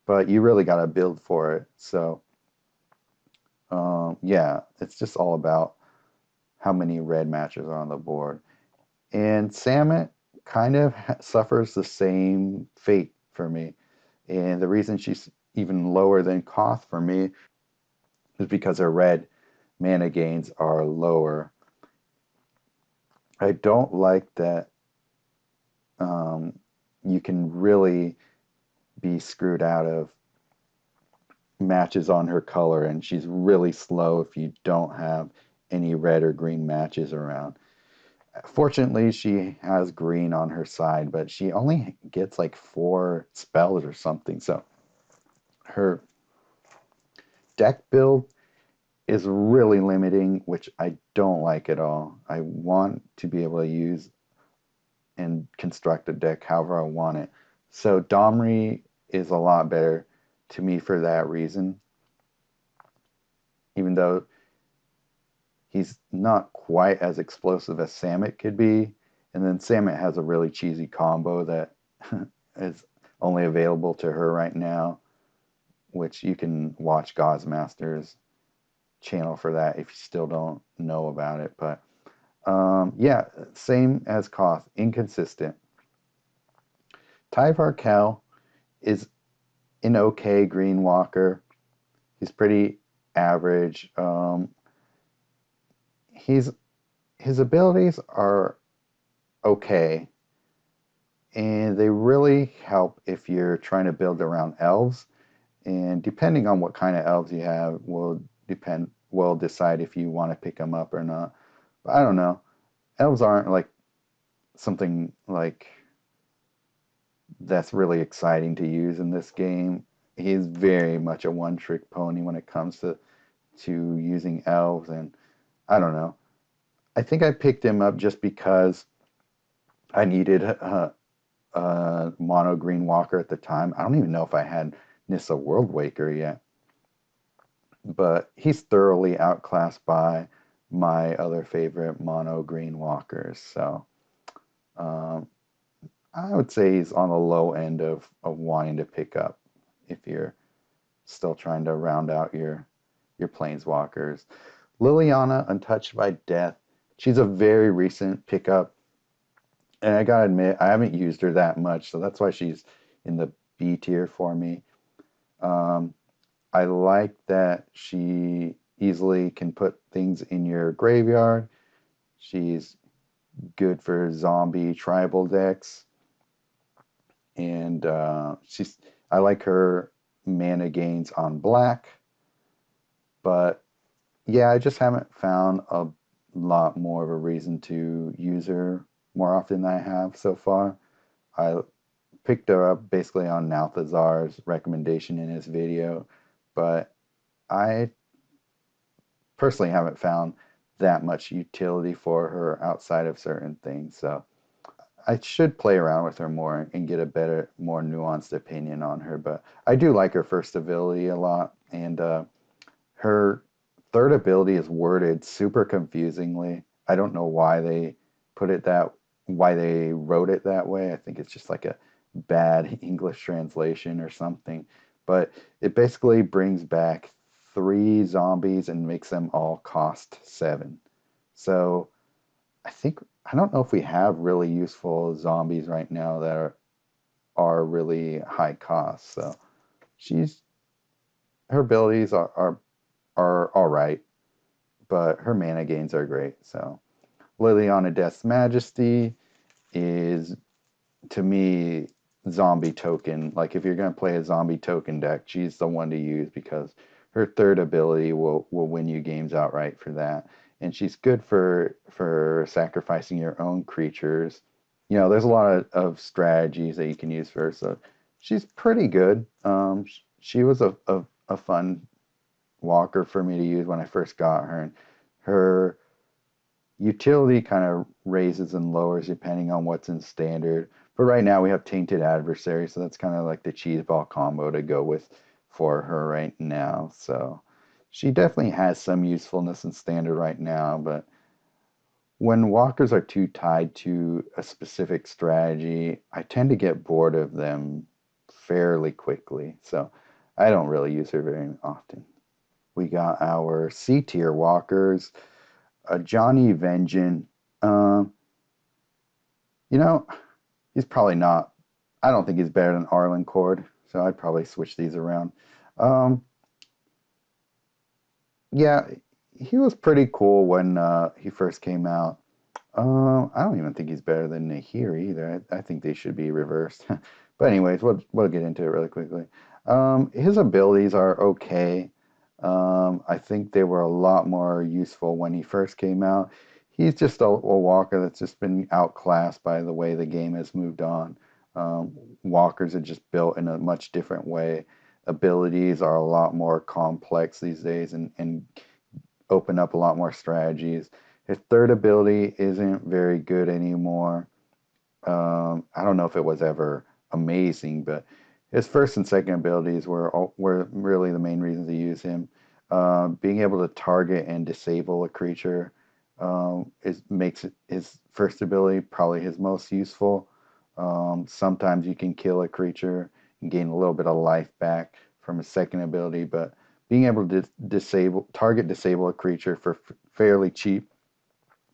but you really got to build for it. So, yeah, it's just all about how many red matches are on the board. And Samet kind of suffers the same fate for me. And the reason she's even lower than Koth for me is because her red mana gains are lower. I don't like that you can really be screwed out of matches on her color, and she's really slow if you don't have any red or green matches around. Fortunately, she has green on her side, but she only gets like 4 spells or something. So her deck build is really limiting, which I don't like at all. I want to be able to use and construct a deck however I want it. So Domri is a lot better to me for that reason, even though he's not quite as explosive as Samut could be. And then Samut has a really cheesy combo that is only available to her right now, which you can watch Godsmaster's channel for that if you still don't know about it. But yeah, same as Koth, inconsistent. Tyvar Kell is an okay green walker. He's pretty average. His abilities are okay, and they really help if you're trying to build around elves. And depending on what kind of elves you have, will decide if you want to pick them up or not. But I don't know. Elves aren't like something like that's really exciting to use in this game. He's very much a one-trick pony when it comes to using elves, and I don't know. I think I picked him up just because I needed a mono green walker at the time. I don't even know if I had Nissa Worldwaker yet, but he's thoroughly outclassed by my other favorite mono green walkers. So um, I would say he's on the low end of wanting to pick up if you're still trying to round out your planeswalkers. Liliana, Untouched by Death. She's a very recent pickup, and I gotta admit, I haven't used her that much, so that's why she's in the B tier for me. Um, I like that she easily can put things in your graveyard. She's good for zombie tribal decks, and I like her mana gains on black, but yeah, I just haven't found a lot more of a reason to use her more often than I have so far. I picked her up basically on Nalthazar's recommendation in his video, but I personally haven't found that much utility for her outside of certain things. So I should play around with her more and get a better, more nuanced opinion on her. But I do like her first ability a lot, and her third ability is worded super confusingly. I don't know why they wrote it that way. I think it's just like a bad English translation or something. But it basically brings back 3 zombies and makes them all cost 7. So I don't know if we have really useful zombies right now that are really high cost. So she's her abilities are all right, but her mana gains are great. So Liliana Death's Majesty is, to me, zombie token. Like if you're gonna play a zombie token deck, she's the one to use because her third ability will win you games outright for that. And she's good for sacrificing your own creatures. You know, there's a lot of strategies that you can use for her. So she's pretty good. She was a fun walker for me to use when I first got her. And her utility kind of raises and lowers depending on what's in standard. But right now we have Tainted Adversary, so that's kind of like the cheese ball combo to go with for her right now. So she definitely has some usefulness in standard right now, but when walkers are too tied to a specific strategy, I tend to get bored of them fairly quickly. So I don't really use her very often. We got our C tier walkers. Johnny Vengeance. You know, he's probably not. I don't think he's better than Arlen Cord, so I'd probably switch these around. Um, yeah, he was pretty cool when he first came out. I don't even think he's better than Nahir either. I think they should be reversed. But anyways, we'll get into it really quickly. His abilities are okay. I think they were a lot more useful when he first came out. He's just a walker that's just been outclassed by the way the game has moved on. Walkers are just built in a much different way. Abilities are a lot more complex these days and open up a lot more strategies. His third ability isn't very good anymore. I don't know if it was ever amazing, but his first and second abilities were really the main reasons to use him. Being able to target and disable a creature makes his first ability probably his most useful. Sometimes you can kill a creature and gain a little bit of life back from his second ability, but being able to disable a creature for fairly cheap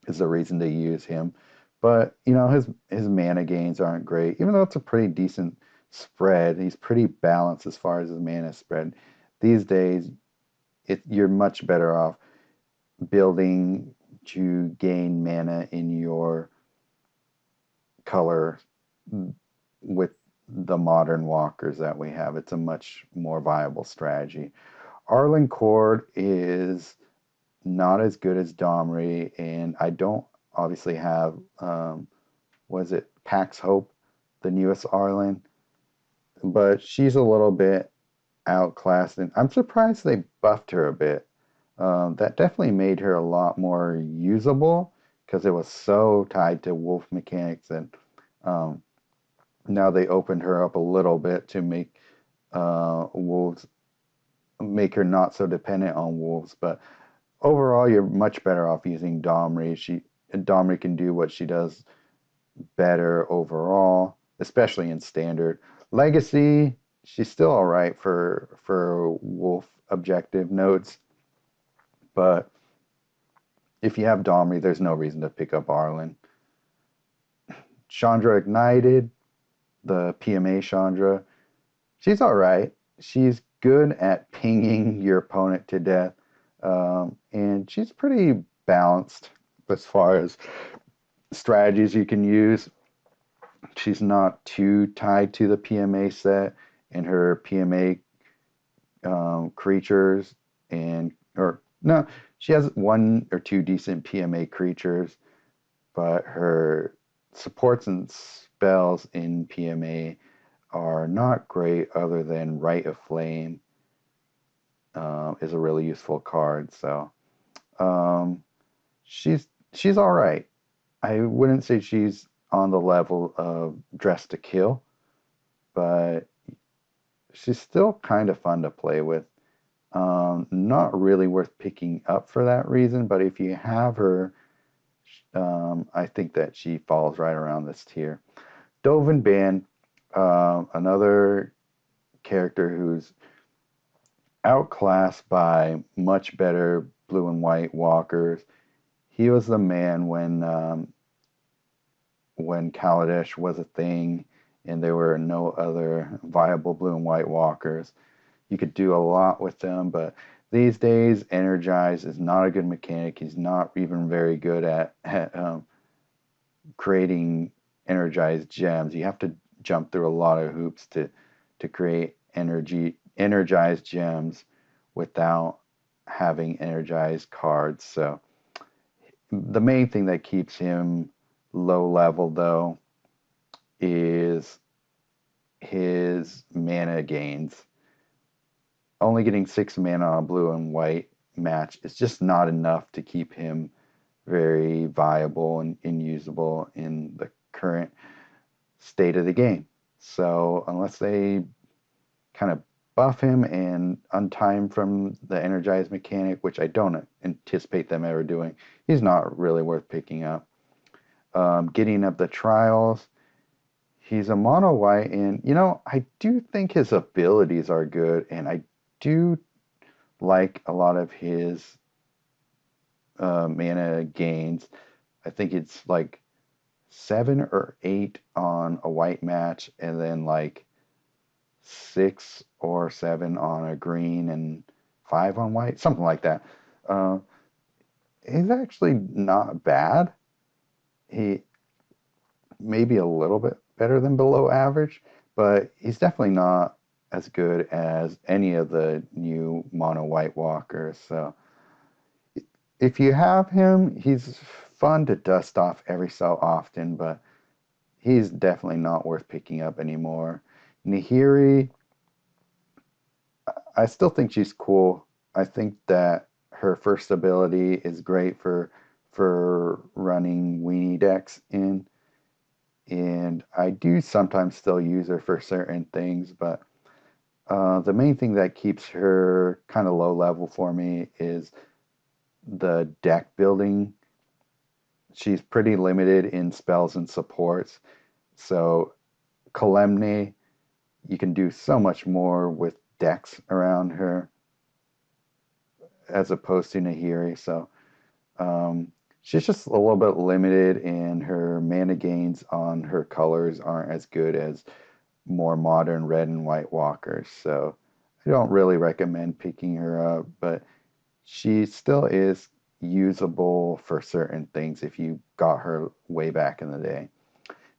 is the reason to use him. But his mana gains aren't great, even though it's a pretty decent spread. He's pretty balanced as far as his mana spread. These days, you're much better off building to gain mana in your color with the modern walkers that we have. It's a much more viable strategy. Arlinn Kord is not as good as Domri, and I don't obviously have was it Pax Hope, the newest Arlinn, but she's a little bit outclassed, and I'm surprised they buffed her a bit. That definitely made her a lot more usable because it was so tied to wolf mechanics, and now they opened her up a little bit to make wolves make her not so dependent on wolves. But overall, you're much better off using Domri. Domri can do what she does better overall, especially in standard. Legacy, she's still all right for wolf objective nodes, but if you have Domri, there's no reason to pick up Arlinn. Chandra Ignited, the PMA Chandra, she's all right. She's good at pinging your opponent to death, and she's pretty balanced as far as strategies you can use. She's not too tied to the PMA set and her PMA creatures, or no, she has one or two decent PMA creatures, but her supports and spells in PMA are not great. Other than Rite of Flame is a really useful card, so she's all right. I wouldn't say she's on the level of Dress to Kill, but she's still kind of fun to play with. Not really worth picking up for that reason, but if you have her, I think that she falls right around this tier. Dovin Band, another character who's outclassed by much better blue and white walkers. He was the man when Kaladesh was a thing and there were no other viable blue and white walkers. You could do a lot with them, but these days, Energize is not a good mechanic. He's not even very good at creating energized gems. You have to jump through a lot of hoops to create energized gems without having energized cards. So the main thing that keeps him low level though is his mana gains. Only getting 6 mana on a blue and white match is just not enough to keep him very viable and usable in the current state of the game. So unless they kind of buff him and untie him from the energized mechanic, which I don't anticipate them ever doing, he's not really worth picking up. Getting up the trials, he's a mono white, and I do think his abilities are good, and I do like a lot of his mana gains. I think it's like 7 or 8 on a white match, and then like 6 or 7 on a green, and 5 on white, something like that. He's actually not bad. he may be a little bit better than below average, but he's definitely not as good as any of the new mono White Walkers. So if you have him, he's fun to dust off every so often, but he's definitely not worth picking up anymore. Nahiri, I still think she's cool. I think that her first ability is great for running weenie decks in, and I do sometimes still use her for certain things, but the main thing that keeps her kind of low level for me is the deck building. She's pretty limited in spells and supports. So Kalemne, you can do so much more with decks around her as opposed to Nahiri. So she's just a little bit limited, and her mana gains on her colors aren't as good as more modern red and white walkers. So I don't really recommend picking her up, but she still is usable for certain things if you got her way back in the day.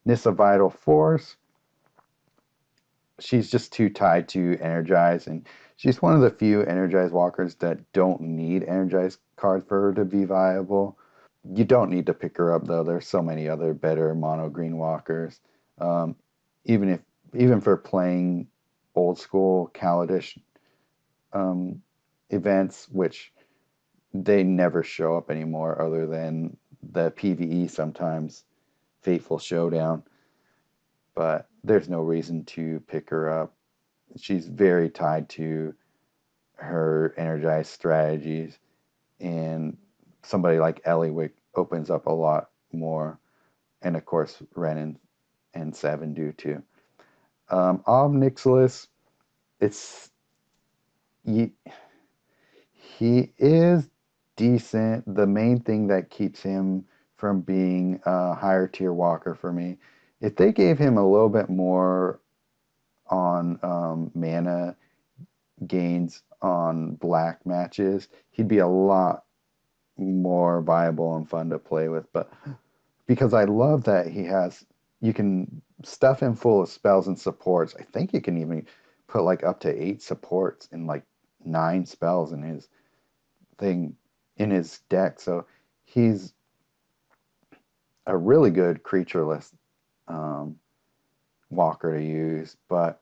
Nissa Vital Force, she's just too tied to Energize, and she's one of the few Energize walkers that don't need Energize cards for her to be viable. You don't need to pick her up though. There's so many other better mono green walkers. Um, even for playing old school Kaladesh um, events, which they never show up anymore other than the PvE sometimes, Fateful Showdown. But there's no reason to pick her up. She's very tied to her energized strategies, and somebody like Ellywick opens up a lot more. And of course, Wrenn and Seven do too. Nicholas, it's he, he is decent. The main thing that keeps him from being a higher tier walker for me, if they gave him a little bit more on mana gains on black matches, he'd be a lot more viable and fun to play with. But because I love that you can stuff him full of spells and supports. I think you can even put like up to 8 supports and like 9 spells in his thing in his deck. So he's a really good creatureless um, walker to use, but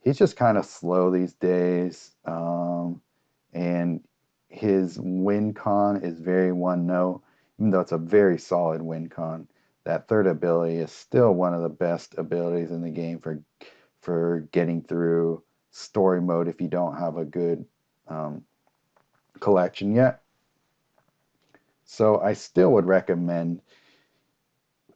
he's just kind of slow these days. And his win con is very one note, even though it's a very solid win con. That third ability is still one of the best abilities in the game for getting through story mode if you don't have a good collection yet. So I still would recommend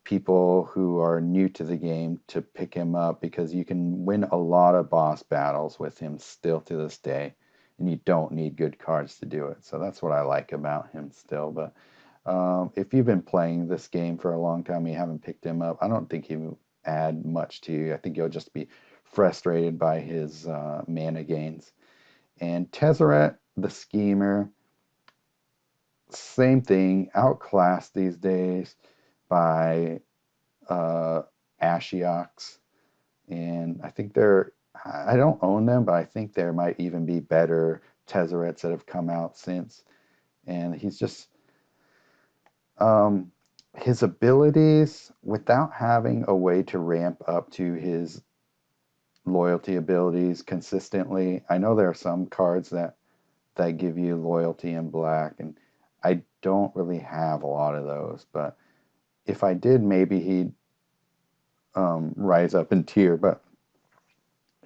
people who are new to the game to pick him up because you can win a lot of boss battles with him still to this day, and you don't need good cards to do it. So that's what I like about him still. But if you've been playing this game for a long time and you haven't picked him up, I don't think he will add much to you. I think you'll just be frustrated by his mana gains. And Tezzeret, the Schemer, same thing, outclassed these days by Ashioks, and I think I don't own them, but I think there might even be better Tezzerets that have come out since. And he's just his abilities, without having a way to ramp up to his loyalty abilities consistently. I know there are some cards that give you loyalty in black, and I don't really have a lot of those, but if I did, maybe he'd rise up in tier. But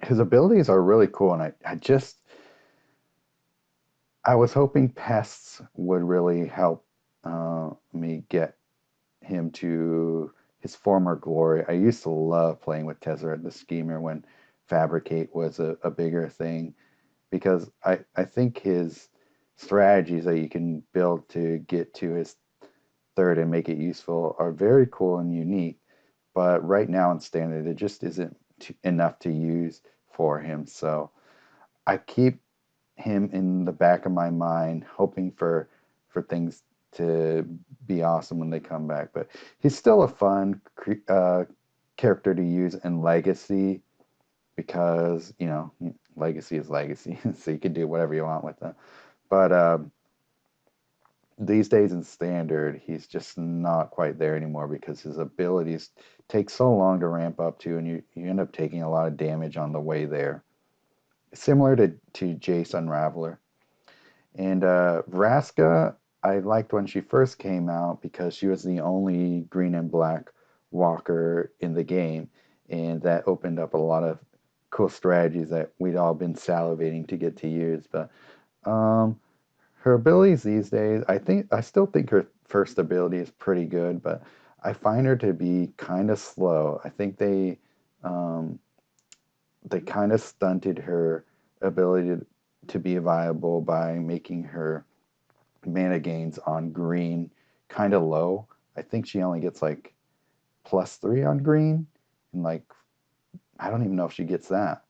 his abilities are really cool, and I was hoping pests would really help me get him to his former glory. I used to love playing with Tezzeret the Schemer when Fabricate was a bigger thing, because I think his strategies that you can build to get to his third and make it useful are very cool and unique. But right now in standard, it just isn't enough to use for him. So I keep him in the back of my mind, hoping for things to be awesome when they come back. But he's still a fun character to use in Legacy because, you know, Legacy is Legacy. So you can do whatever you want with them. But these days in Standard, he's just not quite there anymore because his abilities take so long to ramp up to, and you end up taking a lot of damage on the way there. Similar to Jace Unraveler. And Vraska, I liked when she first came out because she was the only green and black walker in the game, and that opened up a lot of cool strategies that we'd all been salivating to get to use. But her abilities these days, I still think her first ability is pretty good, but I find her to be kind of slow. I think they kind of stunted her ability to be viable by making her mana gains on green kind of low. I think she only gets like +3 on green, and like I don't even know if she gets that.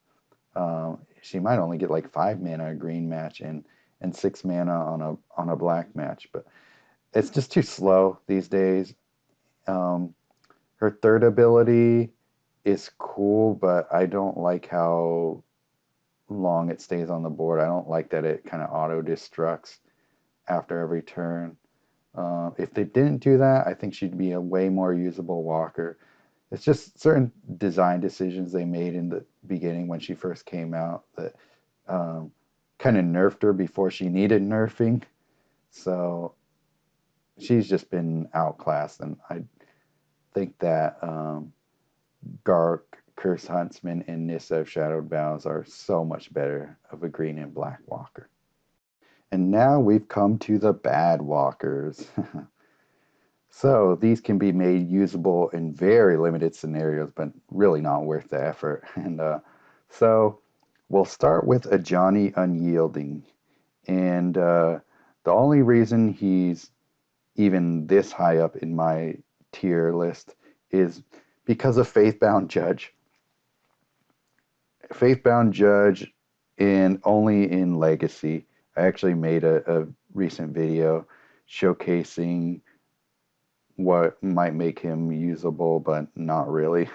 She might only get like 5 mana a green match and 6 mana on a black match, but it's just too slow these days. Her third ability is cool, but I don't like how long it stays on the board. I don't like that it kind of auto destructs after every turn. If they didn't do that, I think she'd be a way more usable walker. It's just certain design decisions they made in the beginning when she first came out that kind of nerfed her before she needed nerfing. So she's just been outclassed, and I think that Garruk, Curse Huntsman, and Nissa of Shadowed Boughs are so much better of a green and black walker. And now we've come to the bad walkers. So these can be made usable in very limited scenarios, but really not worth the effort. And so we'll start with Ajani Unyielding. And the only reason he's even this high up in my tier list is because of Faithbound Judge. Faithbound Judge only in Legacy. I actually made a recent video showcasing what might make him usable, but not really.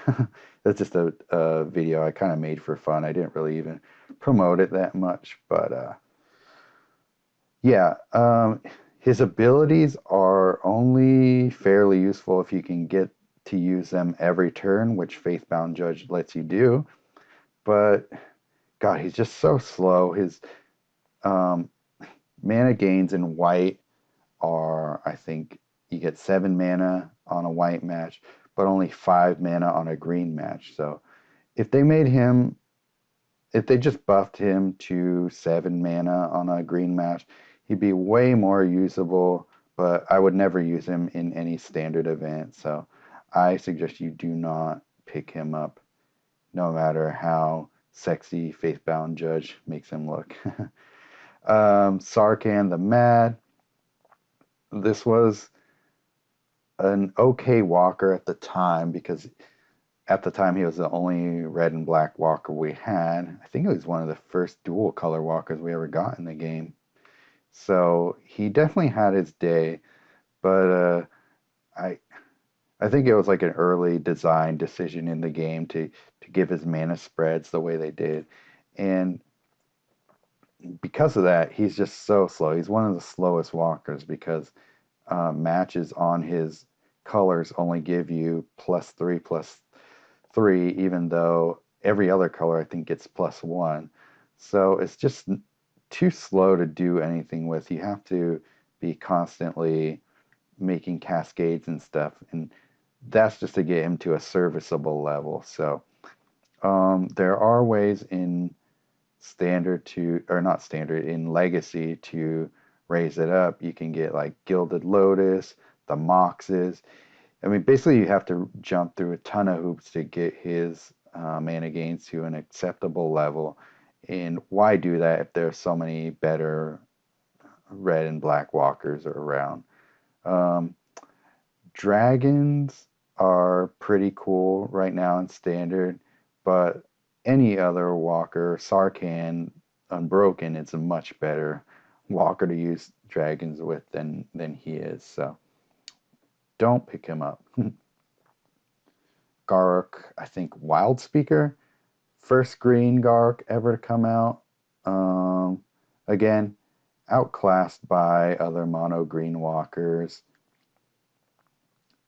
That's just a video I kind of made for fun. I didn't really even promote it that much, but yeah, his abilities are only fairly useful if you can get to use them every turn, which Faithbound Judge lets you do. But God, he's just so slow. His mana gains in white are, I think, you get 7 mana on a white match, but only 5 mana on a green match. So if they just buffed him to 7 mana on a green match, he'd be way more usable, but I would never use him in any standard event. So I suggest you do not pick him up, no matter how sexy Faithbound Judge makes him look. Sarkhan the Mad. This was an okay walker at the time because at the time he was the only red and black walker we had. I think it was one of the first dual color walkers we ever got in the game. So he definitely had his day, but I think it was like an early design decision in the game to give his mana spreads the way they did. And because of that, he's just so slow. He's one of the slowest walkers because matches on his colors only give you +3/+3, even though every other color I think gets +1. So it's just too slow to do anything with. You have to be constantly making cascades and stuff, and that's just to get him to a serviceable level. So there are ways in in Legacy to raise it up. You can get like Gilded Lotus, the Moxes. I mean, basically you have to jump through a ton of hoops to get his mana gains to an acceptable level. And why do that if there's so many better red and black walkers around? Dragons are pretty cool right now in Standard, but any other walker, Sarkhan, Unbroken, it's a much better walker to use. dragons with than he is. So don't pick him up. Garruk, I think Wild Speaker, first green Garruk ever to come out. Again, outclassed by other mono green walkers.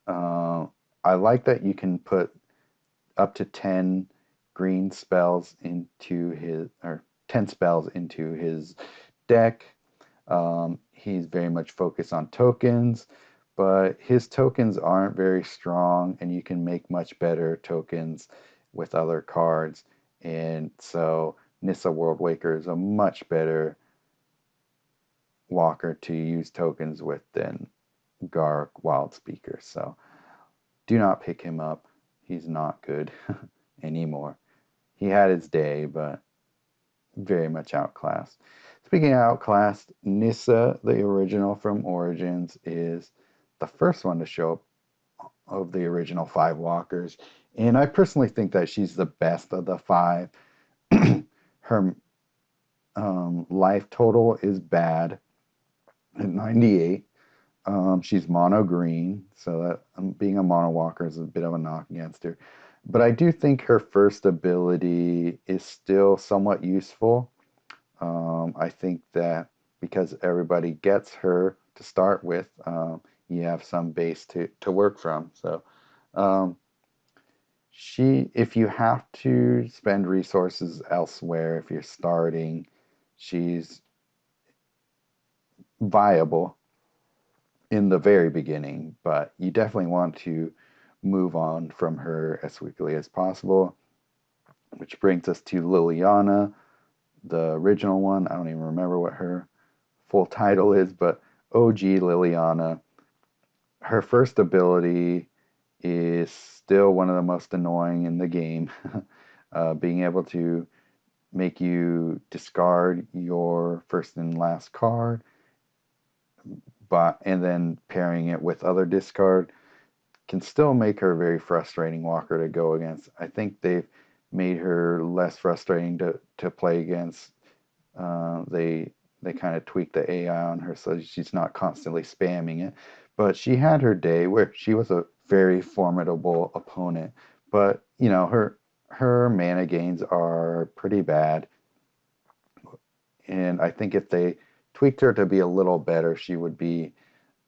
I like that you can put up to 10 green spells into his, or 10 spells into his deck. He's very much focused on tokens, but his tokens aren't very strong, and you can make much better tokens with other cards. And so Nissa Worldwaker is a much better walker to use tokens with than Garruk Wildspeaker. So do not pick him up. He's not good anymore. He had his day, but very much outclassed. Speaking of outclassed, Nissa, the original from Origins, is the first one to show up of the original 5 walkers. And I personally think that she's the best of the 5. Her life total is bad at 98. She's mono green, so that being a mono walker is a bit of a knock against her. But I do think her first ability is still somewhat useful. I think that because everybody gets her to start with, you have some base to work from. So if you have to spend resources elsewhere, if you're starting, she's viable in the very beginning, but you definitely want to move on from her as quickly as possible. Which brings us to Liliana, the original one. I don't even remember what her full title is, but OG Liliana. Her first ability is still one of the most annoying in the game. Being able to make you discard your first and last card, and then pairing it with other discard can still make her a very frustrating walker to go against. I think they've made her less frustrating to play against. They kind of tweaked the AI on her so she's not constantly spamming it. But she had her day where she was a very formidable opponent. But you know, her mana gains are pretty bad. And I think if they tweaked her to be a little better, she would be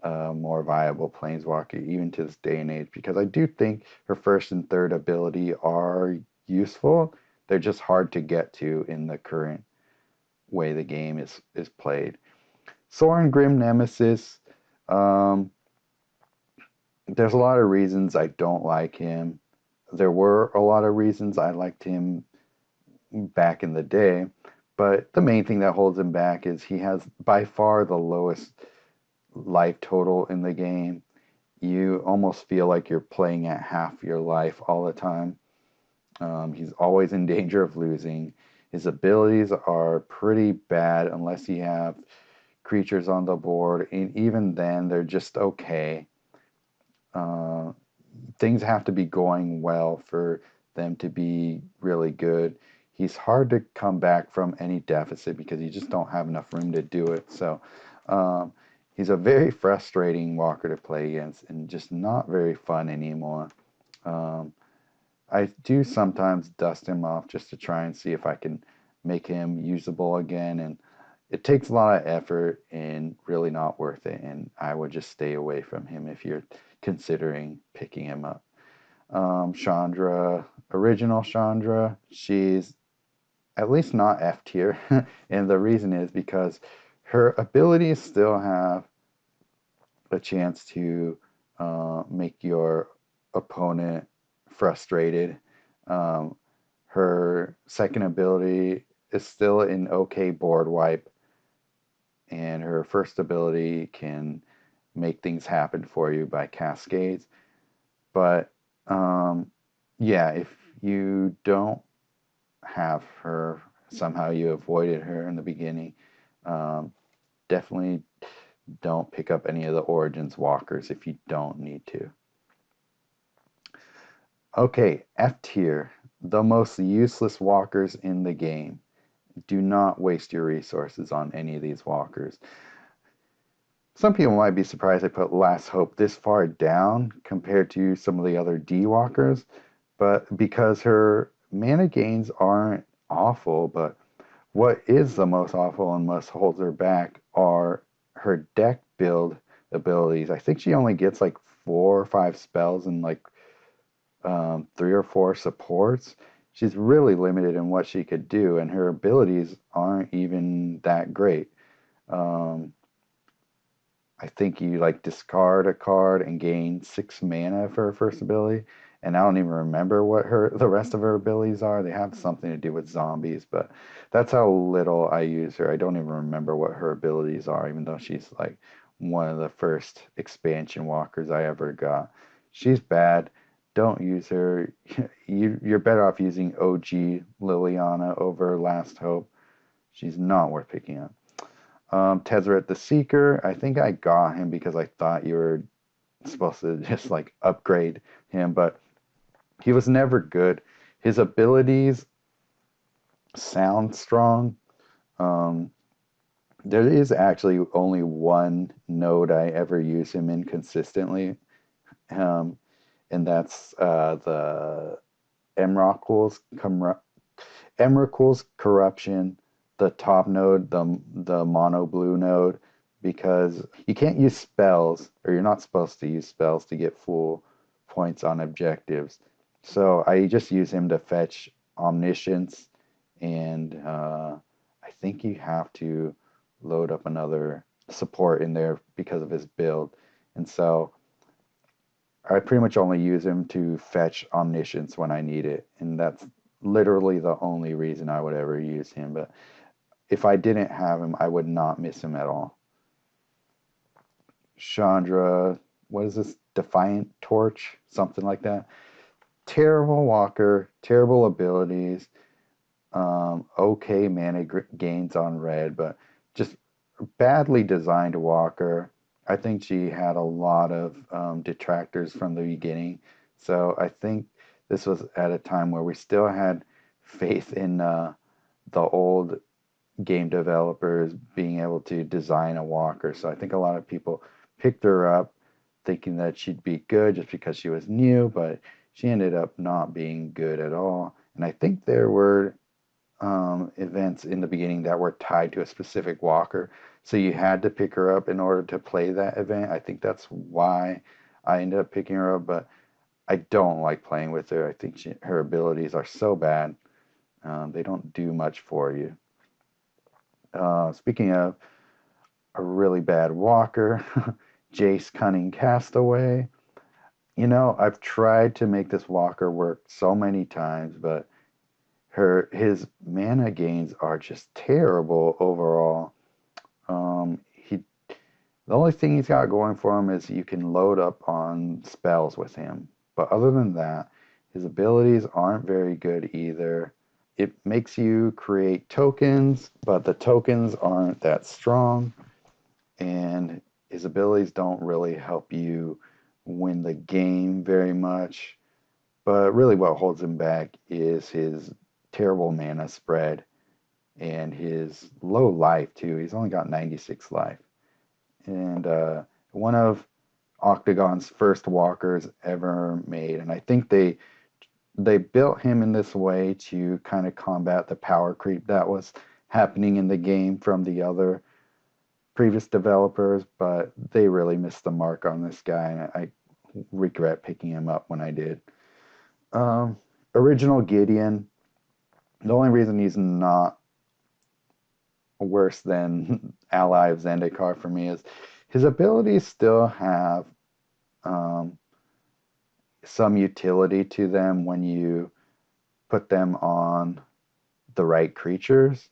a more viable planeswalker even to this day and age, because I do think her first and third ability are useful. They're just hard to get to in the current way the game is played. Sorin Grim Nemesis, there's a lot of reasons I don't like him. There were a lot of reasons I liked him back in the day, but the main thing that holds him back is he has by far the lowest life total in the game. You almost feel like you're playing at half your life all the time. He's always in danger of losing. His abilities are pretty bad unless you have creatures on the board, and even then they're just okay. Things have to be going well for them to be really good. He's hard to come back from any deficit because you just don't have enough room to do it. So he's a very frustrating walker to play against and just not very fun anymore. I do sometimes dust him off just to try and see if I can make him usable again, and it takes a lot of effort and really not worth it, and I would just stay away from him if you're considering picking him up. Chandra, original Chandra, she's at least not F tier, and the reason is because her abilities still have a chance to make your opponent frustrated. Her second ability is still an okay board wipe, and her first ability can make things happen for you by cascades. But yeah, if you don't have her, somehow you avoided her in the beginning, definitely don't pick up any of the Origins walkers if you don't need to. Okay, F tier, the most useless walkers in the game. Do not waste your resources on any of these walkers. some people might be surprised I put Last Hope this far down compared to some of the other D walkers, but because her mana gains aren't awful, but what is the most awful and must holds her back are her deck build abilities. I think she only gets like 4 or 5 spells and like 3 or 4 supports. She's really limited in what she could do, and her abilities aren't even that great. Um, I think you like discard a card and gain 6 mana for her first ability. And I don't even remember what the rest of her abilities are. They have something to do with zombies, but that's how little I use her. I don't even remember what her abilities are, even though she's like one of the first expansion walkers I ever got. She's bad. Don't use her. You're better off using OG Liliana over Last Hope. She's not worth picking up. Tezzeret the Seeker, I think I got him because I thought you were supposed to just like upgrade him, but he was never good. His abilities sound strong. Um, there is actually only one node I ever use him in consistently, um, and that's the Emrakul's Corruption, the top node, the mono blue node, because you can't use spells, or you're not supposed to use spells to get full points on objectives. So I just use him to fetch Omniscience, and I think you have to load up another support in there because of his build. And so I pretty much only use him to fetch Omniscience when I need it, and that's literally the only reason I would ever use him. But if I didn't have him, I would not miss him at all. Chandra, what is this? Defiant Torch? Something like that. Terrible walker, terrible abilities, okay mana gains on red, but just badly designed walker. I think she had a lot of detractors from the beginning. So I think this was at a time where we still had faith in the old game developers being able to design a walker. So I think a lot of people picked her up thinking that she'd be good just because she was new, but she ended up not being good at all. And I think there were events in the beginning that were tied to a specific walker. So you had to pick her up in order to play that event. I think that's why I ended up picking her up, but I don't like playing with her. I think her abilities are so bad. They don't do much for you. Speaking of a really bad walker, Jace Cunning Castaway. You know, I've tried to make this walker work so many times, but his mana gains are just terrible overall. He the only thing he's got going for him is you can load up on spells with him. But other than that, his abilities aren't very good either. It makes you create tokens, but the tokens aren't that strong, and his abilities don't really help you win the game very much. But really, what holds him back is his terrible mana spread and his low life, too. He's only got 96 life. And one of Octagon's first walkers ever made. And I think they built him in this way to kind of combat the power creep that was happening in the game from the other previous developers, but they really missed the mark on this guy, and I regret picking him up when I did. Original Gideon, the only reason he's not worse than Ally of Zendikar for me is his abilities still have some utility to them when you put them on the right creatures.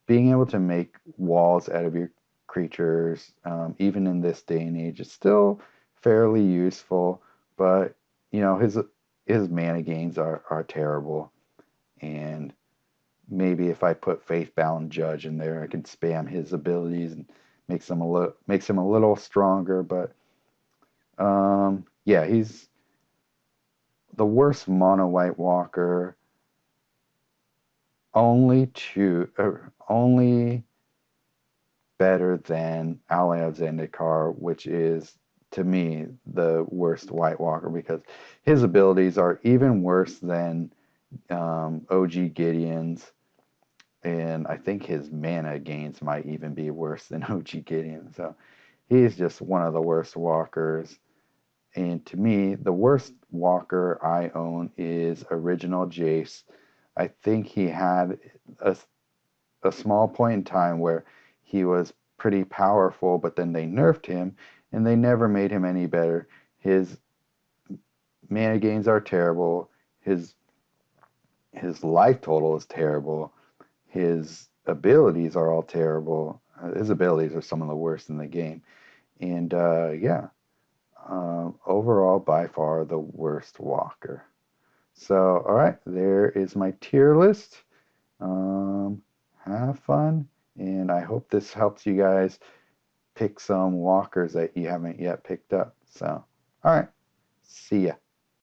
Being able to make walls out of your creatures, even in this day and age, is still fairly useful, but you know his mana gains are terrible, and maybe if I put Faithbound Judge in there, I can spam his abilities and makes him a little stronger. But yeah, he's the worst mono white walker. Only better than Ally Zendikar, which is, to me, the worst White Walker, because his abilities are even worse than OG Gideon's, and I think his mana gains might even be worse than OG Gideon. So he's just one of the worst walkers. And to me, the worst walker I own is Original Jace. I think he had a small point in time where he was pretty powerful, but then they nerfed him and they never made him any better. His mana gains are terrible. His life total is terrible. His abilities are all terrible. His abilities are some of the worst in the game. And yeah, overall, by far the worst walker. So, all right, there is my tier list. Have fun, and I hope this helps you guys pick some walkers that you haven't yet picked up. So, all right, see ya.